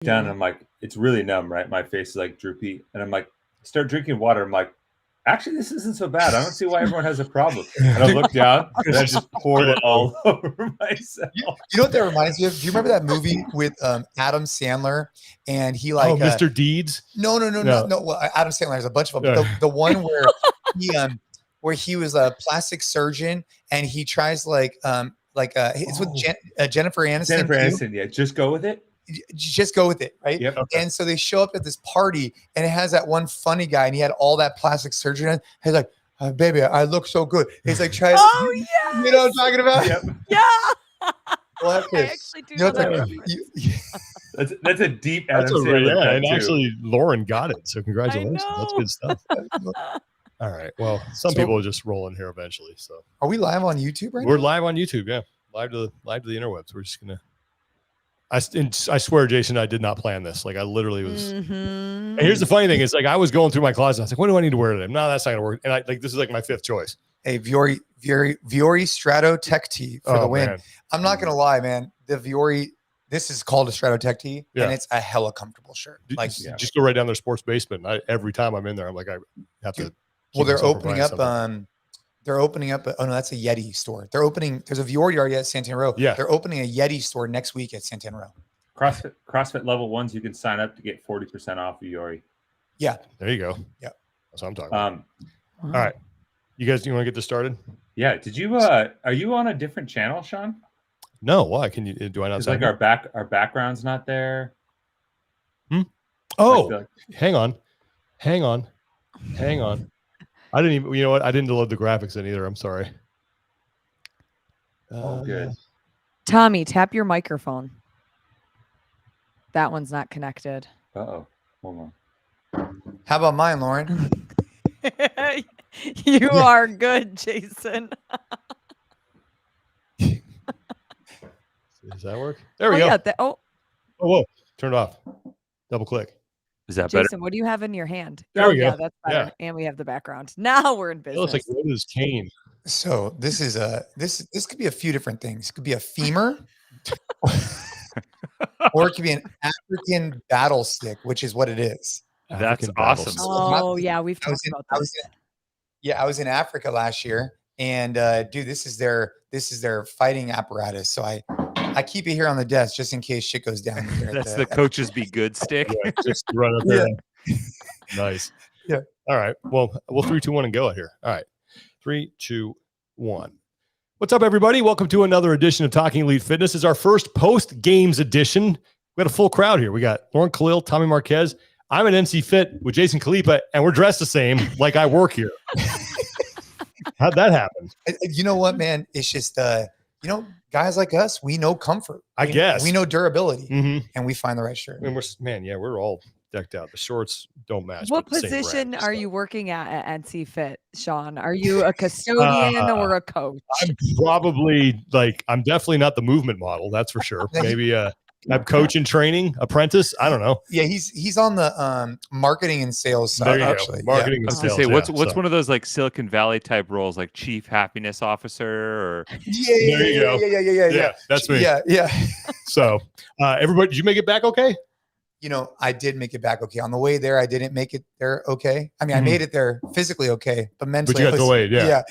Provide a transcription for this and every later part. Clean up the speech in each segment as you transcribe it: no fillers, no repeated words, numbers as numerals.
down and I'm like, it's really numb, right? My face is like droopy. And I'm like, start drinking water. I'm like, actually, this isn't so bad. I don't see why everyone has a problem. And I look down and I just poured it all over myself. You know what that reminds me of? Do you remember that movie with Adam Sandler? And he like Mr. Deeds? No. Well, Adam Sandler has a bunch of them. The one where he was a plastic surgeon and he tries it's with Jennifer Aniston. Jennifer Aniston, yeah. Just go with it. Just go with it, right? Yep. Okay. And so they show up at this party, and it has that one funny guy, and he had all that plastic surgery on. He's like, "Baby, I look so good." He's like, "Try." Oh yeah. You know what I'm talking about? Yep. Yeah. Well, I actually do know that. That's a deep. That's Adam Sandler and too. actually, Lauren got it. So congratulations. That's good stuff. All right. Well, some people will just roll in here eventually. So are we live on YouTube right now? We're live on YouTube. Yeah, live to the interwebs. We're just gonna. I swear, Jason, I did not plan this. Like I literally was. And here's the funny thing: is like I was going through my closet. I was like, "What do I need to wear today?" No, that's not gonna work. And this is like my fifth choice. A Viore Strato Tech Tee for the win. Man. I'm not gonna lie, man. The Viore. This is called a Strato Tech Tee, and it's a hella comfortable shirt. Like, just go right down their sports basement. Every time I'm in there, I'm like, I have to. Well, they're opening up. They're opening up. Oh no, that's a Yeti store. They're opening. There's a Viore already at Santana Row. Yeah, they're opening a Yeti store next week at Santana Row. CrossFit level 1s, you can sign up to get 40% off Viore. Yeah, there you go. Yeah, that's what I'm talking about. All right, you guys, do you want to get this started? Yeah. Did you? Are you on a different channel, Sean? No. Why? Can you? Do I not? It's like our background's not there. Oh, hang on. I didn't even. You know what? I didn't load the graphics in either. I'm sorry. Good. Tommy, tap your microphone. That one's not connected. Uh-oh. Hold on. How about mine, Lauren? You are good, Jason. Does that work? There we go. Yeah, whoa. Turn it off. Double click. Is that Jason, better? what do you have in your hand? There we go. Yeah, that's better. Yeah. And we have the background. Now we're in business. It looks like what is cane? So this is this could be a few different things. It could be a femur, or it could be an African battle stick, which is what it is. That's awesome. Oh yeah, we've talked about this. I was in Africa last year, and dude, this is their fighting apparatus. So I keep it here on the desk just in case shit goes down. That's the coaches be good stick. Yeah, just run up there. Yeah. Nice. Yeah. All right. Well, 3, 2, 1, and go here. All right. 3, 2, 1. What's up, everybody? Welcome to another edition of Talking Elite Fitness. It's our first post-games edition. We got a full crowd here. We got Lauren Khalil, Tommy Marquez. I'm at NC Fit with Jason Khalipa, and we're dressed the same, like I work here. How'd that happen? You know what, man? It's just, guys like us, we know comfort. I guess. We know durability, and we find the right shirt. I mean, we're all decked out. The shorts don't match. What position are you working at NC Fit, Sean? Are you a custodian or a coach? I'm probably I'm definitely not the movement model. That's for sure. Maybe I'm coach and training apprentice. I don't know. Yeah, he's on the marketing and sales side. Actually, marketing and sales. What's one of those like Silicon Valley type roles, like chief happiness officer? Or Yeah. That's me. Yeah. So, everybody, did you make it back okay? I did make it back okay. On the way there, I didn't make it there okay. I mean, I made it there physically okay, but mentally, but you got delayed. Yeah.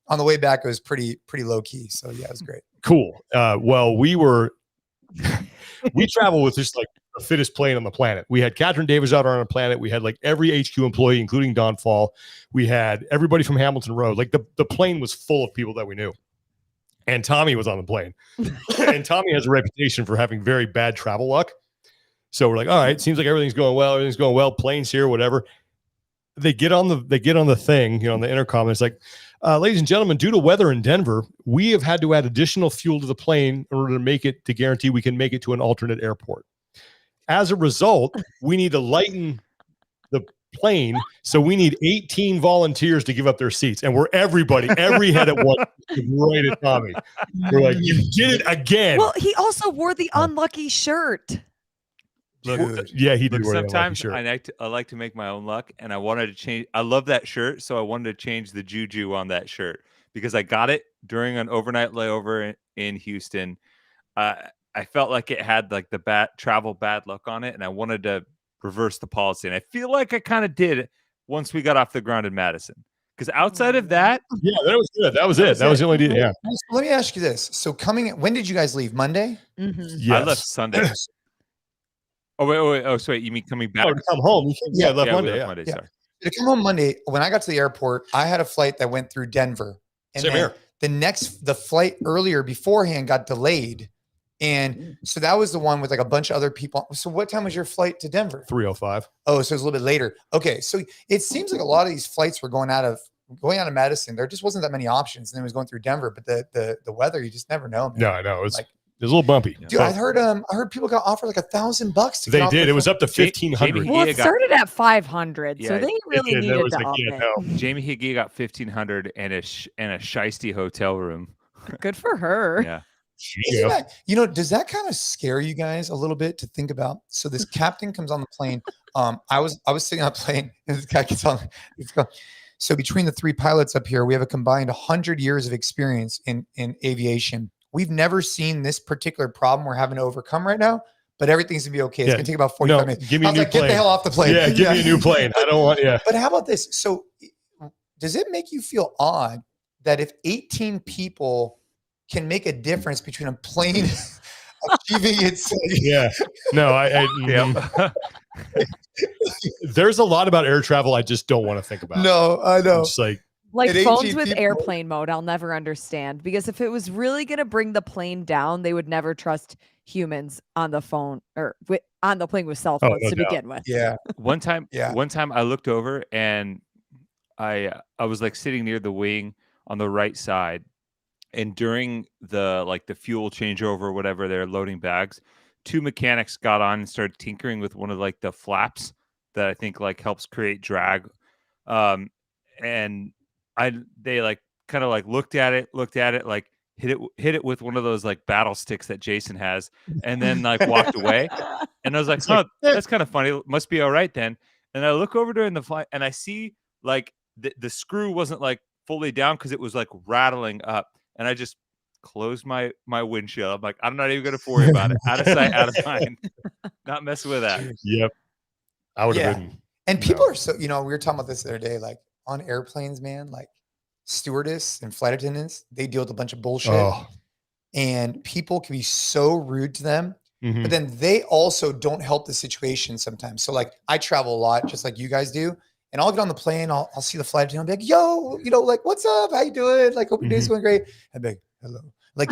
On the way back, it was pretty low key. So yeah, it was great. Cool. Well, we travel with just like the fittest plane on the planet. We had Catherine Davis out on our planet. We had like every HQ employee, including Don Fall. We had everybody from Hamilton Road. Like the plane was full of people that we knew. And Tommy was on the plane. And Tommy has a reputation for having very bad travel luck. So we're like, all right, seems like everything's going well. Plane's here, whatever. They get on the thing, on the intercom. And it's like, ladies and gentlemen, due to weather in Denver, we have had to add additional fuel to the plane in order to guarantee we can make it to an alternate airport. As a result, we need to lighten the plane. So we need 18 volunteers to give up their seats. And every head at once, right at Tommy. We're like, you did it again. Well, he also wore the unlucky shirt. Look, yeah, he did. Sometimes I like to make my own luck, and I wanted to change. I love that shirt, so I wanted to change the juju on that shirt because I got it during an overnight layover in Houston. I felt like it had like the bad luck on it, and I wanted to reverse the policy. And I feel like I kind of did once we got off the ground in Madison. Because outside of that, yeah, that was good. That was it. That was the only deal. Yeah. Let me ask you this. So when did you guys leave? Monday? Yes. I left Sunday. Oh, wait. Oh, so wait, you mean coming back? Oh, to come home. Yeah, I left Monday. Left Monday. Sorry. To come home Monday, when I got to the airport, I had a flight that went through Denver. And Same here. The flight earlier beforehand got delayed. And so that was the one with like a bunch of other people. So what time was your flight to Denver? 3:05. Oh, so it was a little bit later. Okay. So it seems like a lot of these flights were going out of Madison. There just wasn't that many options. And then it was going through Denver, but the weather, you just never know. Man. No, I know. It was a little bumpy. Dude, I heard people got offered like $1,000 to They did. It was up to 1,500. Well, it started at 500, so they really needed to up it. Jamie Higgy got 1,500 and a shiesty hotel room. Good for her. Yeah. Does that kind of scare you guys a little bit to think about? So this captain comes on the plane. I was sitting on a plane and this guy gets on. So between the three pilots up here, we have a combined 100 years of experience in aviation. We've never seen this particular problem we're having to overcome right now, but everything's gonna be okay. It's gonna take about 45 minutes. Give me a new plane. Get the hell off the plane. Yeah, give me a new plane. I don't want. Yeah. But how about this? So does it make you feel odd that if 18 people can make a difference between a plane achieving its There's a lot about air travel I just don't want to think about. No, I know. It's like phones with airplane mode, I'll never understand, because if it was really going to bring the plane down, they would never trust humans on the phone or on the plane with cell phones to begin with. Yeah. One time I looked over and I was like sitting near the wing on the right side, and during the fuel changeover or whatever, they're loading bags, two mechanics got on and started tinkering with one of like the flaps that I think like helps create drag. And they like kind of like looked at it, like hit it with one of those like battle sticks that Jason has, and then like walked away. And I was like, oh, that's kind of funny. Must be all right then. And I look over during the flight and I see like the screw wasn't like fully down because it was like rattling up. And I just closed my windshield. I'm like, I'm not even going to worry about it. Out of sight, out of mind. Not messing with that. Yep. I would have been. And people are so, we were talking about this the other day, like on airplanes, man, like stewardess and flight attendants, they deal with a bunch of bullshit. And people can be so rude to them. But then they also don't help the situation sometimes. So like I travel a lot, just like you guys do. And I'll get on the plane, I'll see the flight attendant, I'll be like, yo, like, what's up? How you doing? Like, hope your day's going great. I'd be like, hello. Like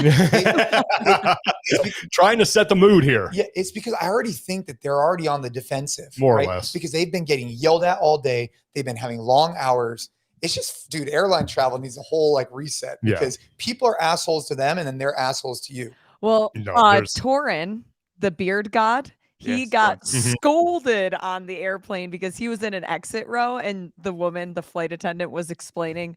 trying to set the mood here. Yeah, it's because I already think that they're already on the defensive. More or less. Because they've been getting yelled at all day. They've been having long hours. It's just, dude, airline travel needs a whole like reset because people are assholes to them and then they're assholes to you. Well, Torin, the beard god, he got scolded on the airplane because he was in an exit row and the flight attendant was explaining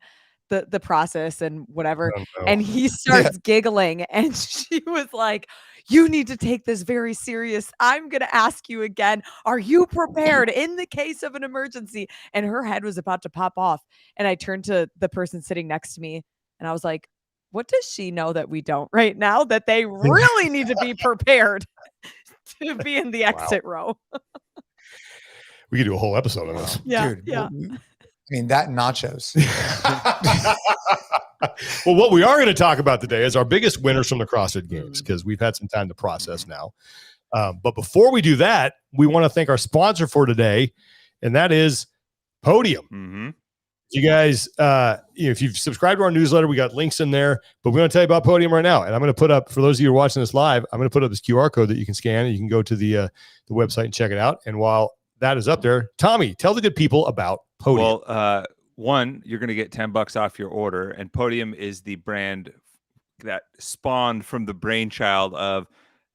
the process and whatever. And he starts giggling and she was like, you need to take this very serious. I'm going to ask you again. Are you prepared in the case of an emergency? And her head was about to pop off. And I turned to the person sitting next to me and I was like, what does she know that we don't right now? That they really need to be prepared to be in the exit row. We could do a whole episode on this. Yeah. Dude, I mean, that nachos. Well, what we are going to talk about today is our biggest winners from the CrossFit Games, because we've had some time to process now. But before we do that, we want to thank our sponsor for today, and that is Podium. You guys, if you've subscribed to our newsletter, we got links in there, but we're going to tell you about Podium right now. And I'm going to put up, for those of you who are watching this live, I'm going to put up this QR code that you can scan and you can go to the website and check it out. And while that is up there, Tommy, tell the good people about Podium. Well, one, you're going to get $10 off your order, and Podium is the brand that spawned from the brainchild of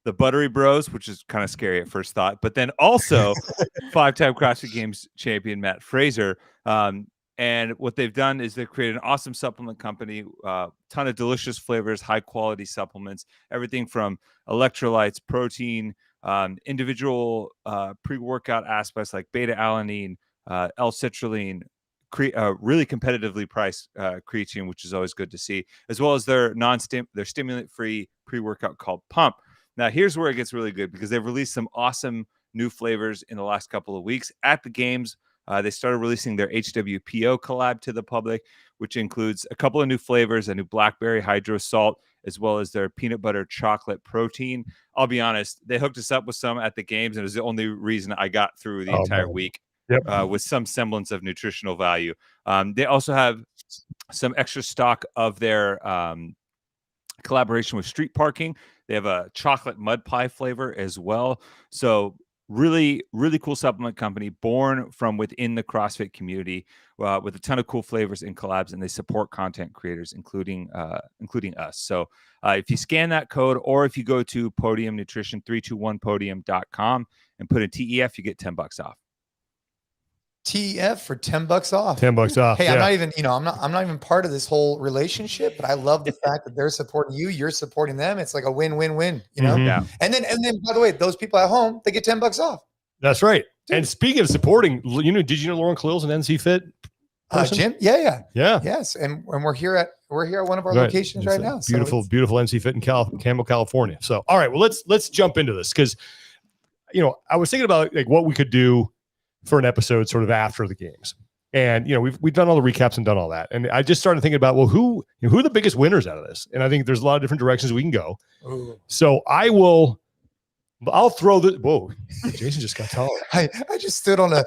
the Buttery Bros, which is kind of scary at first thought, but then also 5-time CrossFit Games champion Matt Fraser. And what they've done is they've created an awesome supplement company, ton of delicious flavors, high quality supplements, everything from electrolytes, protein, individual pre-workout aspects like beta-alanine, L-citrulline, really competitively priced creatine, which is always good to see, as well as their stimulant-free pre-workout called Pump. Now, here's where it gets really good because they've released some awesome new flavors in the last couple of weeks at the games. They started releasing their HWPO collab to the public, which includes a couple of new flavors, a new blackberry hydro salt, as well as their peanut butter chocolate protein. I'll be honest, they hooked us up with some at the games, and it was the only reason I got through the entire week with some semblance of nutritional value. They also have some extra stock of their collaboration with Street Parking. They have a chocolate mud pie flavor as well. So really, really cool supplement company born from within the CrossFit community with a ton of cool flavors and collabs, and they support content creators, including us. So if you scan that code, or if you go to Podium Nutrition 321podium.com and put in TEF, you get $10 off. TEF for $10 off. $10 off. Hey, I'm not even, I'm not even part of this whole relationship, but I love the fact that they're supporting you, you're supporting them. It's like a win-win-win, Yeah. And then, by the way, those people at home, they get $10 off. That's right. Dude. And speaking of supporting, did you know Lauren Khalil's an NC Fit person? Jim? Yeah. Yes. And we're here at one of our locations right now. Beautiful NC Fit in Campbell, California. So, all right, well, let's jump into this because, I was thinking about like what we could do for an episode sort of after the games. And, we've done all the recaps and done all that. And I just started thinking about, well, who are the biggest winners out of this? And I think there's a lot of different directions we can go. Ooh. So I'll throw the, whoa, Jason just got taller. I just stood on a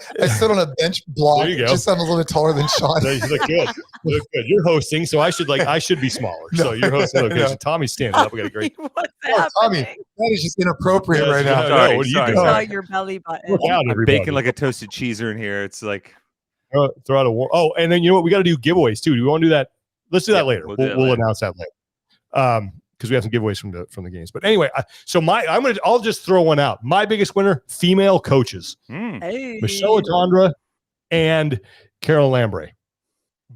bench block. There you go. Just I'm a little bit taller than Sean. You look good. You look good. You're hosting, so I should be smaller. No, so you're hosting. Okay, so Tommy's standing up. We got a great. Tommy, that is just inappropriate right now. Sorry, what are you doing? Saw your belly button. I'm baking like a toasted cheeser in here. It's like throw out a war. Oh, and then you know what? We got to do giveaways too. Do we want to do that? Let's do that later. We'll announce that later. Because we have some giveaways from the games. But anyway, I'll just throw one out. My biggest winner, female coaches. Hey. Michelle Atondra and Carolyn Lambre.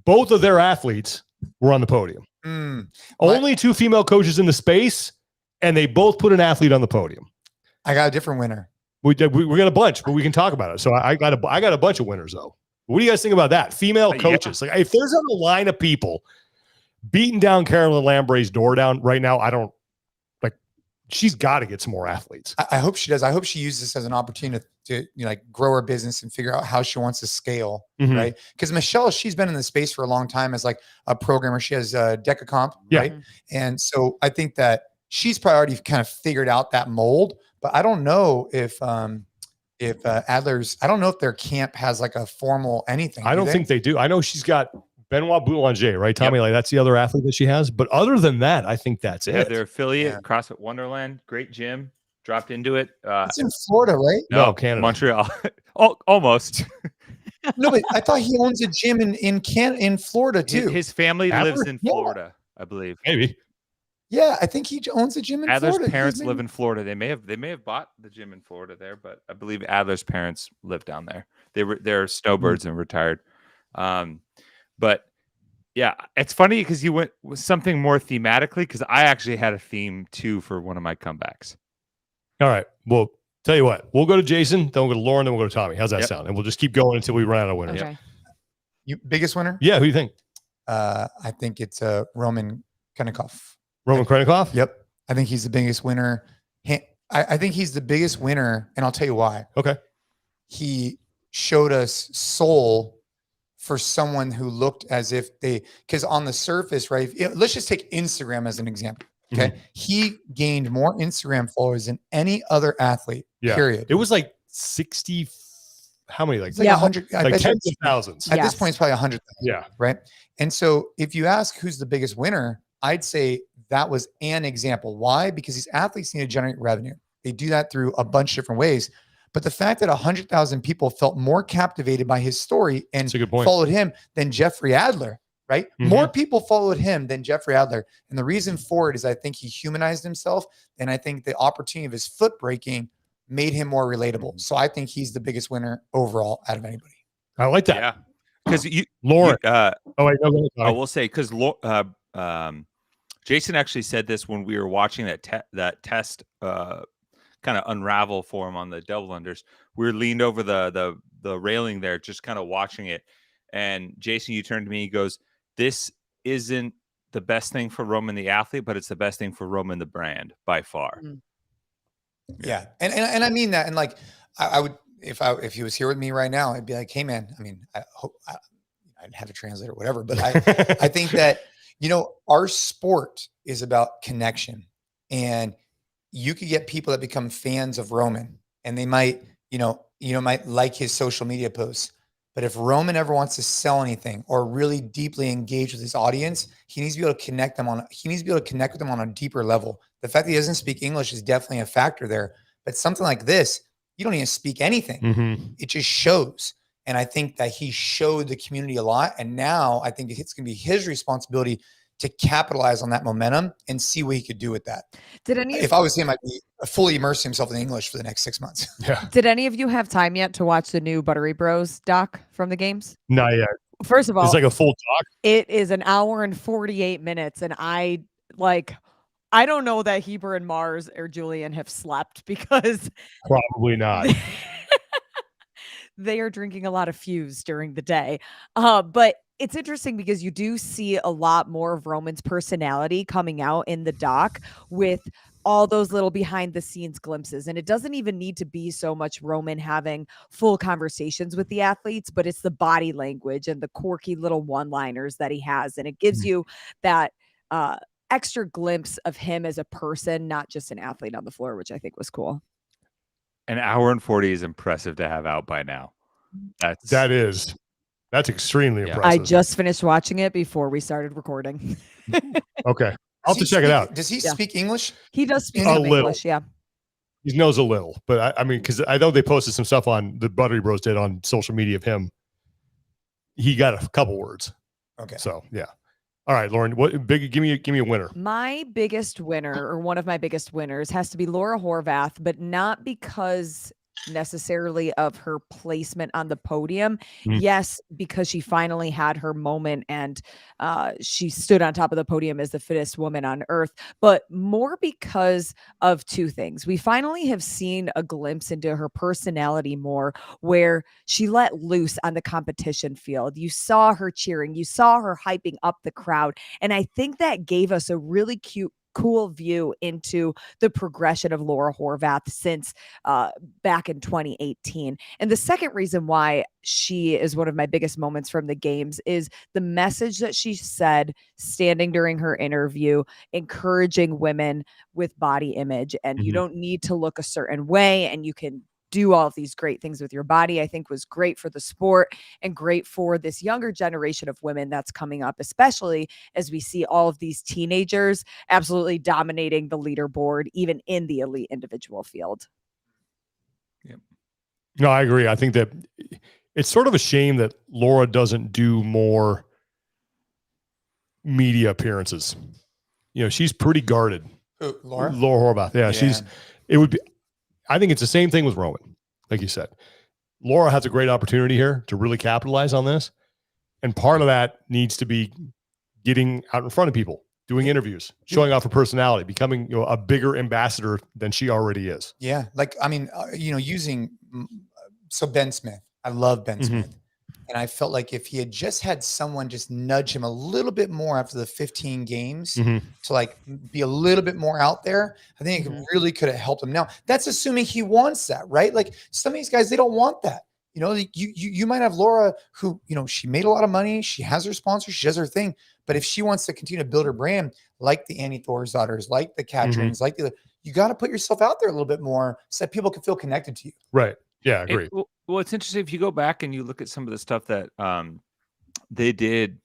Both of their athletes were on the podium. Only two female coaches in the space, and they both put an athlete on the podium. I got a different winner. We got a bunch, but we can talk about it. So I got a bunch of winners though. What do you guys think about that? Female coaches. Like if there's a line of people beating down Carolyn Lambre's door down right now, I don't like. She's got to get some more athletes. I hope she does. I hope she uses this as an opportunity to grow her business and figure out how she wants to scale, right? Because Michelle, she's been in the space for a long time as like a programmer. She has DecaComp, right? And so I think that she's probably already kind of figured out that mold. But I don't know if Adler's. I don't know if their camp has like a formal anything. I don't think they do. I know she's got Benoit Boulanger, right, Tommy? Like that's the other athlete that she has. But other than that, I think that's it. Their affiliate, CrossFit Wonderland, great gym. Dropped into it. It's in Florida, right? No, Canada, Montreal. Almost. No, but I thought he owns a gym in Florida too. His family lives in Florida, I believe. Maybe. Yeah, I think he owns a gym in Adler's Florida. Adler's parents live in Florida. They may have bought the gym in Florida there, but I believe Adler's parents live down there. They're snowbirds and retired. But yeah, it's funny because you went with something more thematically because I actually had a theme too for one of my comebacks. All right. Well, tell you what, we'll go to Jason, then we'll go to Lauren, then we'll go to Tommy. How's that sound? And we'll just keep going until we run out of winners. Okay. You biggest winner? Yeah. Who do you think? I think it's Roman Krennikov. Roman Krennikov? Yep. I think he's the biggest winner. I think he's the biggest winner, and I'll tell you why. Okay. He showed us soul for someone who looked as if because on the surface, right? Let's just take Instagram as an example. Okay. He gained more Instagram followers than any other athlete, period. It was like 60, how many? Like 100, like tens of thousands. At this point, it's probably 100,000. Yeah. Right. And so if you ask who's the biggest winner, I'd say that was an example. Why? Because these athletes need to generate revenue. They do that through a bunch of different ways. But the fact that 100,000 people felt more captivated by his story and followed him than Jeffrey Adler, right? More people followed him than Jeffrey Adler. And the reason for it is I think he humanized himself. And I think the opportunity of his foot breaking made him more relatable. So I think he's the biggest winner overall out of anybody. I like that. Yeah. Because Lauren. I will say, because Jason actually said this when we were watching that test kind of unravel for him on the double unders. We were leaned over the railing there, just kind of watching it. And Jason, you turned to me, he goes, "This isn't the best thing for Roman the athlete, but it's the best thing for Roman the brand by far." Yeah. And I mean that. And like, I would, if he was here with me right now, I'd be like, hey man, I mean, I hope I'd have a translator or whatever, but I think that, our sport is about connection, and you could get people that become fans of Roman, and they might, might like his social media posts. But if Roman ever wants to sell anything or really deeply engage with his audience, he needs to be able to connect with them on a deeper level. The fact that he doesn't speak English is definitely a factor there. But something like this, you don't even speak anything. It just shows. And I think that he showed the community a lot. And now I think it's going to be his responsibility to capitalize on that momentum and see what he could do with that. If I was him, I'd be fully immerse himself in English for the next 6 months. Yeah. Did any of you have time yet to watch the new Buttery Bros doc from the games? Not yet. First of all, it's like a full talk. It is an hour and 48 minutes. And I don't know that Heber and Mars or Julian have slept, because probably not. They are drinking a lot of Fuse during the day. But it's interesting because you do see a lot more of Roman's personality coming out in the doc with all those little behind the scenes glimpses. And it doesn't even need to be so much Roman having full conversations with the athletes, but it's the body language and the quirky little one-liners that he has. And it gives you that extra glimpse of him as a person, not just an athlete on the floor, which I think was cool. An hour and 40 is impressive to have out by now. That's extremely impressive. I just finished watching it before we started recording. Okay. I'll have to check it out. Does he speak English? He does speak a little. English, yeah. He knows a little, but I mean, because I know they posted some stuff on the Buttery Bros did on social media of him. He got a couple words. Okay. So yeah. All right, Lauren, give me a winner. My biggest winner, or one of my biggest winners, has to be Laura Horvath, but not because necessarily of her placement on the podium. Yes, because she finally had her moment and she stood on top of the podium as the fittest woman on earth, but more because of two things. We finally have seen a glimpse into her personality more, where she let loose on the competition field. You saw her cheering, you saw her hyping up the crowd, and I think that gave us a really cool view into the progression of Laura Horvath since back in 2018. And the second reason why she is one of my biggest moments from the games is the message that she said standing during her interview, encouraging women with body image. And you don't need to look a certain way, and you can do all of these great things with your body. I think was great for the sport and great for this younger generation of women that's coming up, especially as we see all of these teenagers absolutely dominating the leaderboard, even in the elite individual field. Yep. No, I agree. I think that it's sort of a shame that Laura doesn't do more media appearances. She's pretty guarded. Who, Laura? Laura Horvath. Yeah. I think it's the same thing with Roman, like you said. Laura has a great opportunity here to really capitalize on this. And part of that needs to be getting out in front of people, doing interviews, showing off her personality, becoming a bigger ambassador than she already is. Yeah. Like, I mean, so Ben Smith, I love Ben Smith. And I felt like if he had just had someone just nudge him a little bit more after the 15 games to like be a little bit more out there, I think it really could have helped him. Now, that's assuming he wants that, right? Like some of these guys, they don't want that. You might have Laura who, she made a lot of money. She has her sponsors. She does her thing. But if she wants to continue to build her brand, like the Annie Thorsdaughters, like the Katrins, you got to put yourself out there a little bit more so that people can feel connected to you. Right. Yeah, I agree. Well, it's interesting if you go back and you look at some of the stuff that they did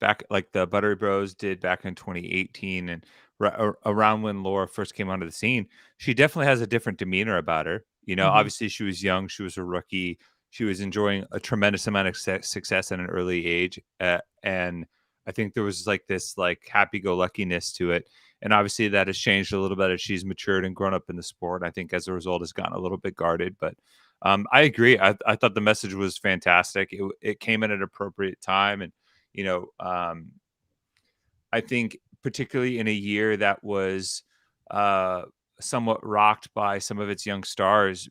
back, like the Buttery Bros did back in 2018 and around when Laura first came onto the scene. She definitely has a different demeanor about her. Obviously she was young, she was a rookie, she was enjoying a tremendous amount of success at an early age, and I think there was this happy-go-luckiness to it. And obviously that has changed a little bit as she's matured and grown up in the sport. I think as a result has gotten a little bit guarded, but I agree. I thought the message was fantastic. It came at an appropriate time. And, I think particularly in a year that was somewhat rocked by some of its young stars,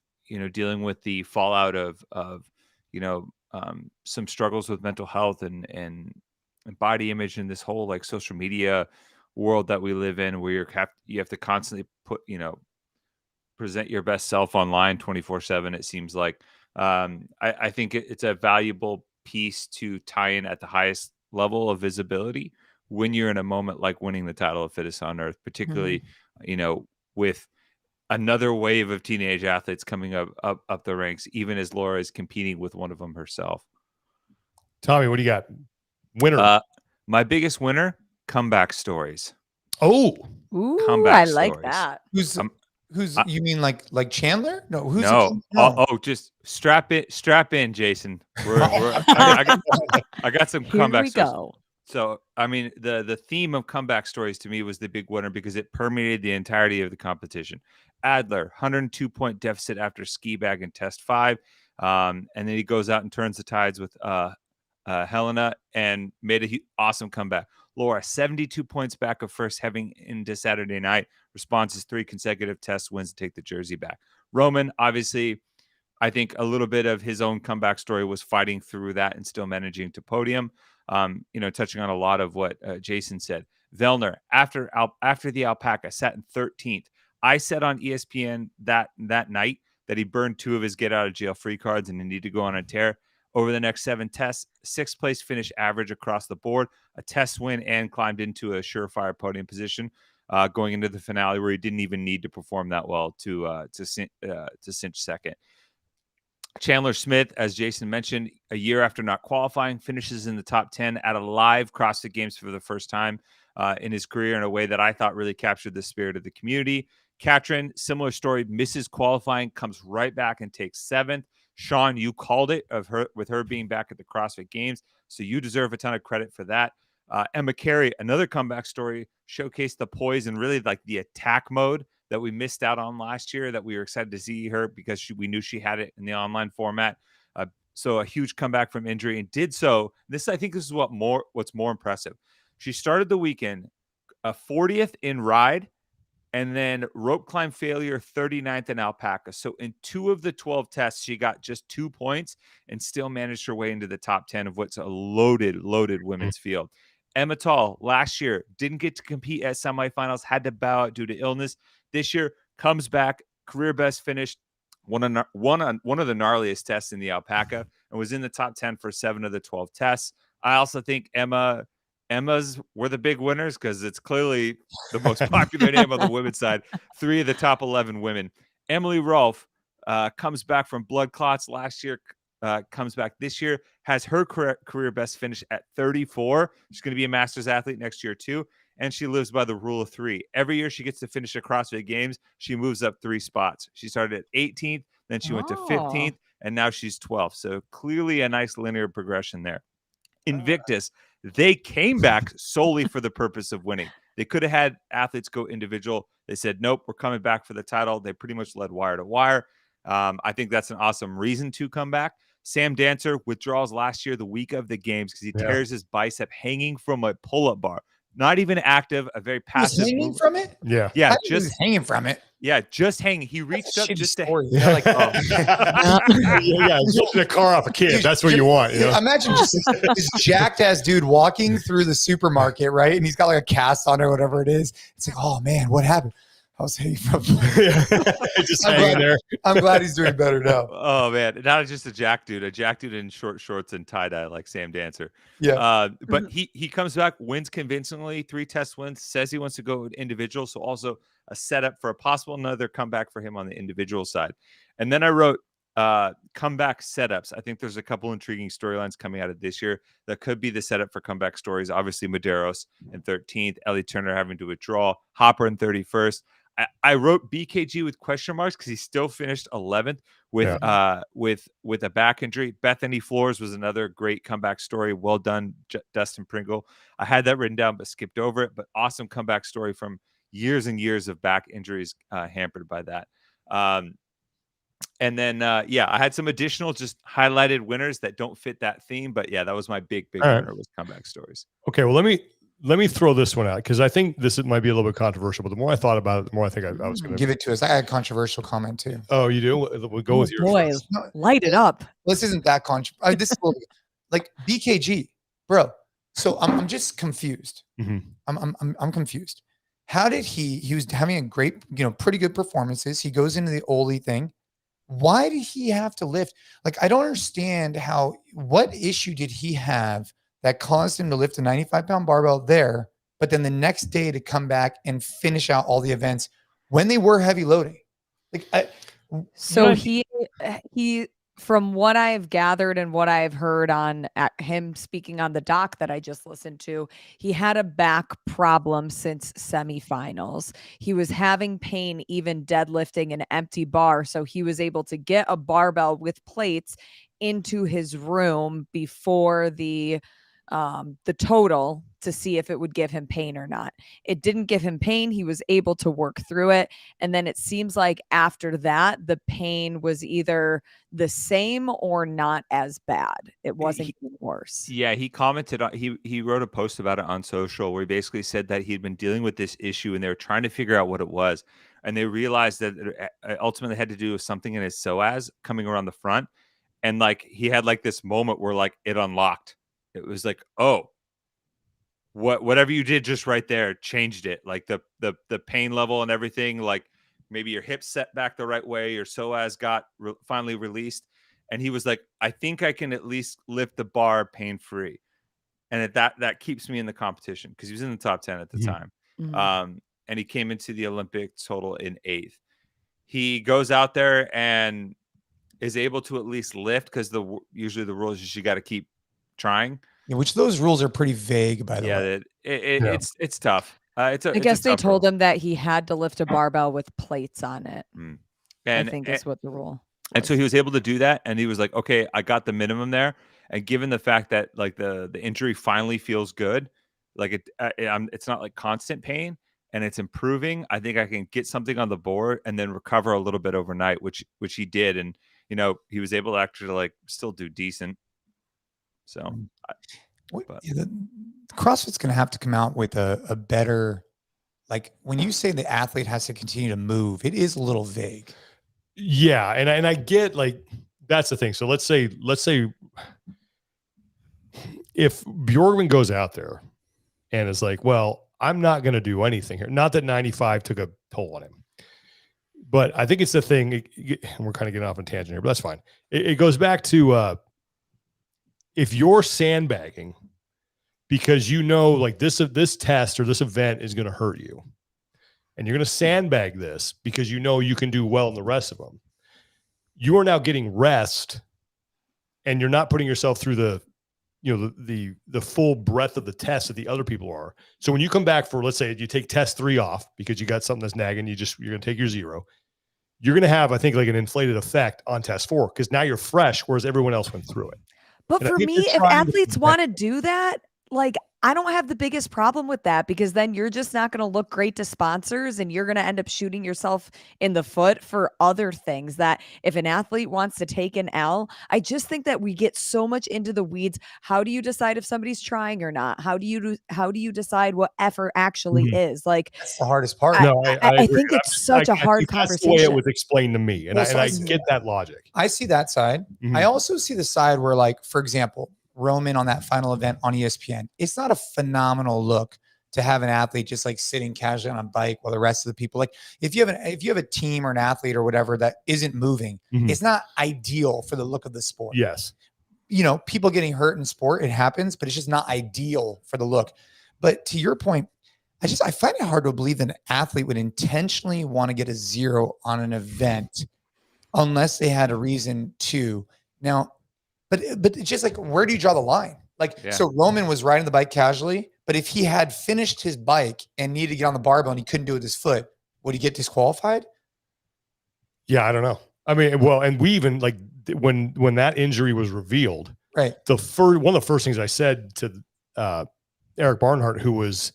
dealing with the fallout of some struggles with mental health and body image and this whole social media world that we live in, where you have to constantly put, present your best self online 24/7. It seems like I think it's a valuable piece to tie in at the highest level of visibility when you're in a moment like winning the title of fittest on earth, particularly with another wave of teenage athletes coming up the ranks, even as Laura is competing with one of them herself. Tommy, what do you got? Winner. My biggest winner, comeback stories. Oh, comeback I like stories. that. Who's you mean like Chandler? No, who's no. Just strap in, Jason. I got some comeback stories. Go. So, I mean, the theme of comeback stories to me was the big winner because it permeated the entirety of the competition. Adler, 102-point deficit after ski bag in test 5. And then he goes out and turns the tides with Helena and made an awesome comeback. Laura, 72 points back of first heading into Saturday night. Responses 3 consecutive test wins to take the jersey back. Roman, obviously, I think a little bit of his own comeback story was fighting through that and still managing to podium. Touching on a lot of what Jason said. Vellner, after the Alpaca, sat in 13th. I said on ESPN that night that he burned 2 of his get out of jail free cards and he needed to go on a tear. Over the next 7 tests, 6th place finish average across the board, a test win, and climbed into a surefire podium position going into the finale where he didn't even need to perform that well to cinch second. Chandler Smith, as Jason mentioned, a year after not qualifying, finishes in the top 10 at a live CrossFit Games for the first time in his career in a way that I thought really captured the spirit of the community. Katrin, similar story, misses qualifying, comes right back and takes 7th. Sean, you called it with her being back at the CrossFit Games, so you deserve a ton of credit for that. Emma Carey, another comeback story, showcased the poise and really like the attack mode that we missed out on last year, that we were excited to see her because we knew she had it in the online format. So a huge comeback from injury and did so. I think this is what's more impressive. She started the weekend 40th in ride, and then rope climb failure, 39th in Alpaca. So in 2 of the 12 tests, she got just 2 points and still managed her way into the top 10 of what's a loaded women's field. Emma Tall, last year, didn't get to compete at semifinals, had to bow out due to illness. This year, comes back, career best finish, one of the gnarliest tests in the Alpaca, and was in the top 10 for 7 of the 12 tests. I also think Emma's were the big winners because it's clearly the most popular name on the women's side. 3 of the top 11 women. Emily Rolfe comes back from blood clots last year, comes back this year, has her career best finish at 34. She's going to be a Masters athlete next year too, and she lives by the rule of 3. Every year she gets to finish at CrossFit Games, she moves up 3 spots. She started at 18th, then she went to 15th, and now she's 12th. So clearly a nice linear progression there. Invictus, they came back solely for the purpose of winning. They could have had athletes go individual. They said, nope, we're coming back for the title. They pretty much led wire to wire. I think that's an awesome reason to come back. Sam Dancer withdraws last year the week of the games because he tears his bicep hanging from a pull-up bar. Not even active, a very passive. Hanging from it? Yeah. Yeah, just hanging from it. Yeah, just hanging. He reached up just to hang. Yeah, like, lifting a car off a kid. Dude, that's what you want. You know? Imagine just this jacked ass dude walking through the supermarket, right? And he's got like a cast on or whatever it is. It's like, oh man, what happened? I was hanging from. Just hanging there. I'm glad he's doing better now. Oh man, not just a jack dude in short shorts and tie dye like Sam Dancer. Yeah. But he comes back, wins convincingly, 3 test wins. Says he wants to go individual, so also a setup for a possible another comeback for him on the individual side. And then I wrote comeback setups. I think there's a couple intriguing storylines coming out of this year that could be the setup for comeback stories. Obviously, Medeiros in 13th, Ellie Turner having to withdraw, Hopper in 31st. I wrote BKG with question marks because he still finished 11th with a back injury. Bethany Flores was another great comeback story. Well done, Dustin Pringle. I had that written down but skipped over it. But awesome comeback story from years and years of back injuries hampered by that. And then, I had some additional just highlighted winners that don't fit that theme. But yeah, that was my big winner was comeback stories. Okay, well, let me throw this one out because I think this might be a little bit controversial. But the more I thought about it, the more I think I was going to give it to us. I had a controversial comment too. Oh, you do? We'll go with yours. Boy, light it up. This isn't that controversial. This is like BKG, bro. So I'm just confused. Mm-hmm. I'm confused. How did he was having a great, pretty good performances. He goes into the Oli thing. Why did he have to lift? Like, I don't understand what issue did he have that caused him to lift a 95-pound barbell there, but then the next day to come back and finish out all the events when they were heavy loading? Like, he from what I've gathered and what I've heard on him speaking on the doc that I just listened to, he had a back problem since semifinals. He was having pain even deadlifting an empty bar, so he was able to get a barbell with plates into his room before the total to see if it would give him pain or not. It didn't give him pain. He was able to work through it. And then it seems like after that, the pain was either the same or not as bad. It wasn't getting worse. Yeah, he commented on, he wrote a post about it on social where he basically said that he'd been dealing with this issue and they were trying to figure out what it was. And they realized that it ultimately had to do with something in his psoas coming around the front. And like, he had like this moment where like it unlocked. It was like, oh, whatever you did just right there changed it. Like the pain level and everything, like maybe your hips set back the right way, your psoas got finally released. And he was like, I think I can at least lift the bar pain-free. And that keeps me in the competition because he was in the top 10 at the time. And he came into the Olympic total in 8th. He goes out there and is able to at least lift because usually the rule is just you got to keep trying. Yeah, which those rules are pretty vague, by the way. It's tough. I guess they told him that he had to lift a barbell with plates on it. I think is what the rule was. And so he was able to do that, and he was like, "Okay, I got the minimum there." And given the fact that like the injury finally feels good, like it's not like constant pain, and it's improving. I think I can get something on the board and then recover a little bit overnight, which he did, and he was able to actually like still do decent. So, CrossFit's going to have to come out with a better, like when you say the athlete has to continue to move, it is a little vague. Yeah, and I get like that's the thing. So let's say if Bjorgman goes out there and is like, well, I'm not going to do anything here. Not that 95 took a toll on him, but I think it's the thing. We're kind of getting off on a tangent here, but that's fine. It goes back to if you're sandbagging because like this test or this event is going to hurt you, and you're going to sandbag this because you can do well in the rest of them, you are now getting rest, and you're not putting yourself through the full breadth of the test that the other people are. So when you come back for, let's say you take test 3 off because you got something that's nagging, you're going to take your 0. You're going to have, I think, like an inflated effect on test 4 because now you're fresh, whereas everyone else went through it. But for me, if athletes want to do that, like I don't have the biggest problem with that because then you're just not going to look great to sponsors and you're going to end up shooting yourself in the foot for other things. That if an athlete wants to take an L, I just think that we get so much into the weeds. How do you decide if somebody's trying or not? How do you decide what effort actually is? Like that's the hardest part. I think it's such a hard conversation. That's the way it was explained to me, and I get that logic. I see that side. I also see the side where, like, for example, Roman on that final event on ESPN. It's not a phenomenal look to have an athlete just like sitting casually on a bike while the rest of the people, like if you have a team or an athlete or whatever that isn't moving, it's not ideal for the look of the sport. Yes. People getting hurt in sport, it happens, but it's just not ideal for the look. But to your point, I find it hard to believe that an athlete would intentionally want to get a 0 on an event unless they had a reason to. Now, but it's just like, where do you draw the line? Like, so Roman was riding the bike casually, but if he had finished his bike and needed to get on the barbell and he couldn't do it with his foot, would he get disqualified? Yeah, I don't know. I mean, well, and we even like when that injury was revealed, right? One of the first things I said to Eric Barnhart, who was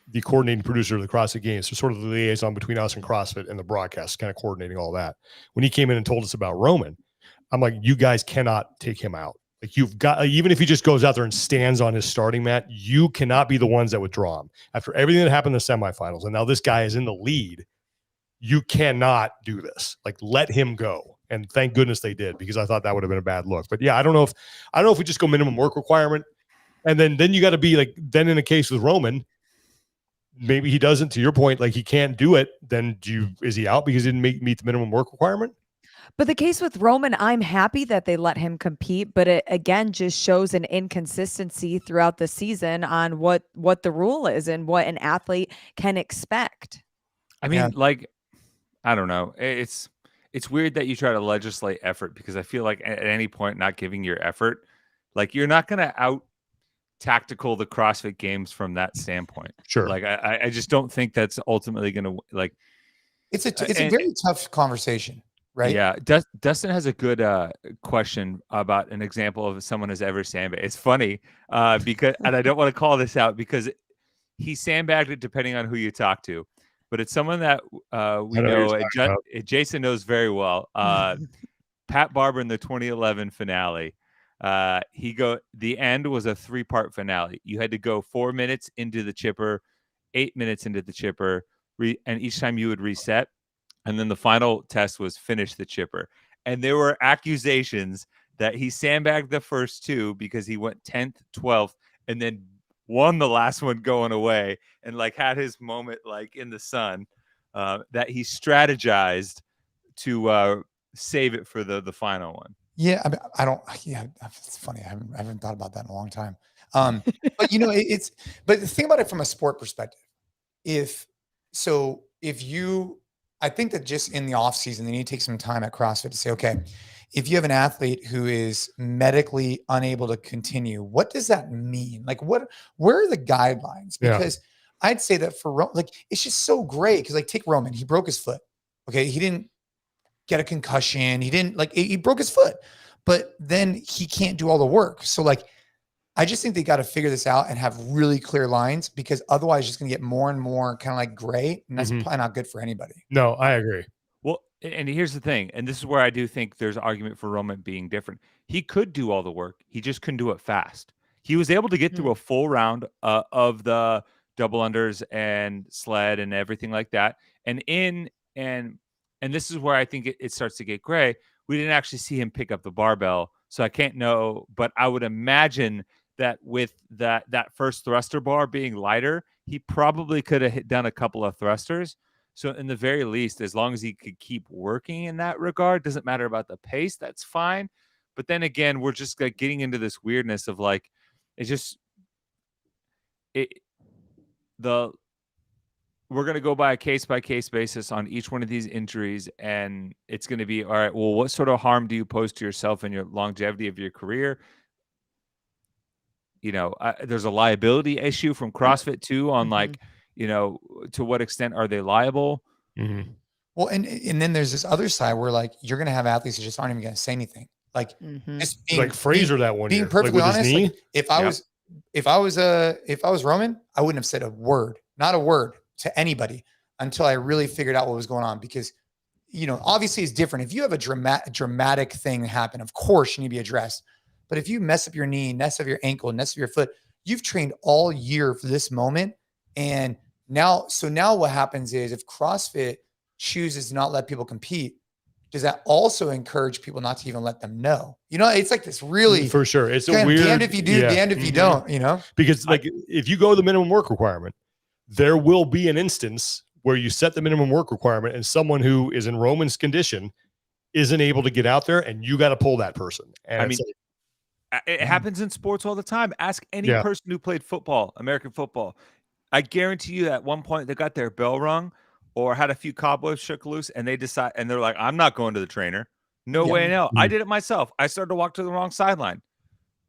the coordinating producer of the CrossFit Games, so sort of the liaison between us and CrossFit and the broadcast, kind of coordinating all that. When he came in and told us about Roman, I'm like, you guys cannot take him out. Like you've got, even if he just goes out there and stands on his starting mat, you cannot be the ones that withdraw him. After everything that happened in the semifinals, and now this guy is in the lead, you cannot do this. Like, let him go. And thank goodness they did, because I thought that would have been a bad look. But yeah, I don't know if we just go minimum work requirement, and then you got to be like, then in the case with Roman, maybe he doesn't, to your point, like he can't do it, then is he out because he didn't meet the minimum work requirement? But the case with Roman, I'm happy that they let him compete, but it again just shows an inconsistency throughout the season on what the rule is and what an athlete can expect. I mean, like, I don't know. It's weird that you try to legislate effort, because I feel like at any point not giving your effort, like you're not going to out tactical the CrossFit Games from that standpoint. Sure. Like I just don't think that's ultimately going to, like, it's a very tough conversation. Right. Yeah. Dustin has a good question about an example of someone who's ever sandbagged. It's funny because, and I don't want to call this out because he sandbagged it depending on who you talk to, but it's someone that we know, Jason knows very well. Pat Barber in the 2011 finale. The end was a 3-part finale. You had to go 4 minutes into the chipper, 8 minutes into the chipper, and each time you would reset. And then the final test was finish the chipper. And there were accusations that he sandbagged the first 2 because he went 10th, 12th, and then won the last one going away and like had his moment like in the sun, that he strategized to save it for the final one. Yeah, I mean, it's funny. I haven't thought about that in a long time. But you know, but the thing about it from a sport perspective, I think that just in the off season, they need to take some time at CrossFit to say, okay, if you have an athlete who is medically unable to continue, what does that mean? Like, where are the guidelines? Because I'd say that for like, it's just so great. Because like, take Roman, he broke his foot. Okay, he didn't get a concussion. He broke his foot, but then he can't do all the work. So like, I just think they got to figure this out and have really clear lines, because otherwise it's just going to get more and more kind of like gray, and that's probably not good for anybody. No, I agree. Well, and here's the thing, and this is where I do think there's an argument for Roman being different. He could do all the work. He just couldn't do it fast. He was able to get through a full round of the double unders and sled and everything like that. And this is where I think it starts to get gray. We didn't actually see him pick up the barbell, so I can't know, but I would imagine that with that first thruster bar being lighter, he probably could have done a couple of thrusters. So in the very least, as long as he could keep working in that regard, doesn't matter about the pace, that's fine. But then again, we're just like getting into this weirdness of like, we're going to go by a case-by-case basis on each one of these injuries, and it's going to be, all right, well, what sort of harm do you pose to yourself and your longevity of your career? You know, there's a liability issue from CrossFit too on like, you know, to what extent are they liable? Well, and then there's this other side where like you're going to have athletes that just aren't even going to say anything. Like just being, like Fraser that one being year, perfectly like honest. Like, if I was Roman, I wouldn't have said not a word to anybody until I really figured out what was going on, because, you know, obviously it's different. If you have a dramatic thing happen, of course you need to be addressed. But if you mess up your knee, mess up your ankle, mess up your foot, you've trained all year for this moment. And now what happens is, if CrossFit chooses to not let people compete, does that also encourage people not to even let them know? You know, it's like this really, for sure. It's a weird, damned if you do, damned if you don't, you know, because like if you go the minimum work requirement, there will be an instance where you set the minimum work requirement and someone who is in Roman's condition isn't able to get out there, and you got to pull that person. And I mean, it happens in sports all the time. Ask any person who played football, American football. I guarantee you at one point they got their bell rung or had a few cobwebs shook loose, and they're like, I'm not going to the trainer. No way in hell. I did it myself. I started to walk to the wrong sideline,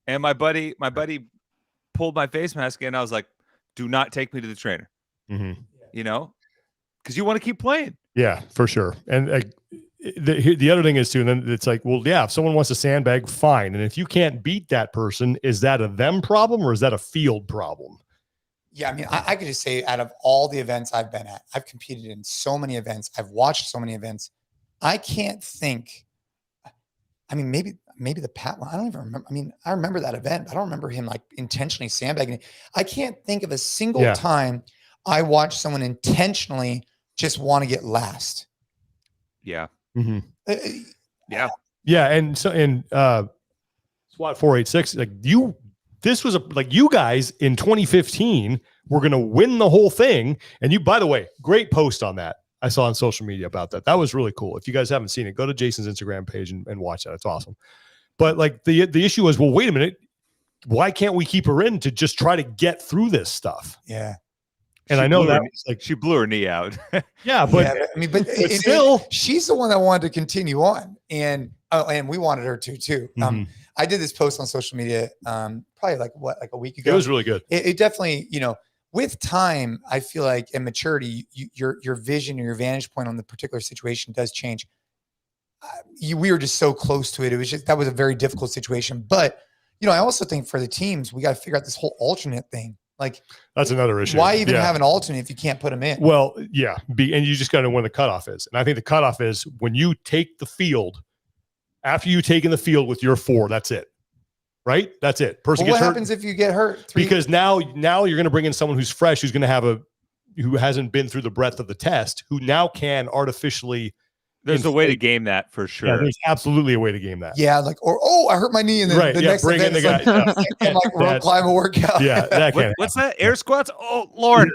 and my buddy pulled my face mask in. I was like, do not take me to the trainer. You know, because you want to keep playing. Yeah, for sure. And the other thing is too, and then it's like, well, yeah, if someone wants to sandbag, fine. And if you can't beat that person, is that a them problem or is that a field problem? Yeah, I mean, I could just say, out of all the events I've been at, I've competed in so many events. I've watched so many events. I can't think. I mean, maybe the Pat one. I don't even remember. I mean, I remember that event, but I don't remember him like intentionally sandbagging. I can't think of a single time I watched someone intentionally just want to get last. Yeah. Yeah. And so in SWAT 486, like this was like you guys in 2015 We're going to win the whole thing. And you, by the way, great post on that. I saw on social media about that. That was really cool. If you guys haven't seen it, go to Jason's Instagram page and watch that. It's awesome. But like the issue is, well, wait a minute. Why can't we keep her in to just try to get through this stuff? Yeah. And I know that like she blew her knee out. Yeah, but I mean, but still, she's the one that wanted to continue on, and we wanted her to too. I did this post on social media, probably like a week ago. It was really good. It definitely, with time, I feel like and maturity, your vision or your vantage point on the particular situation does change. We were just so close to it. It was just that was a very difficult situation, but I also think for the teams, we got to figure out this whole alternate thing. Like that's another issue. Why even have an alternate if you can't put them in? Well, yeah. And you just got to know when the cutoff is. And I think the cutoff is when you take the field, after you take in the field with your 4, that's it. Right? That's it. Person gets hurt. What happens if you get hurt? Because now you're going to bring in someone who's fresh, who's going to have who hasn't been through the breadth of the test, who now can artificially. There's a way to game that for sure. Yeah, there's absolutely a way to game that. Yeah, like I hurt my knee, and then the next bring in the guy. Like rope climb a workout. Yeah, that what's that? Air squats? Oh Lord,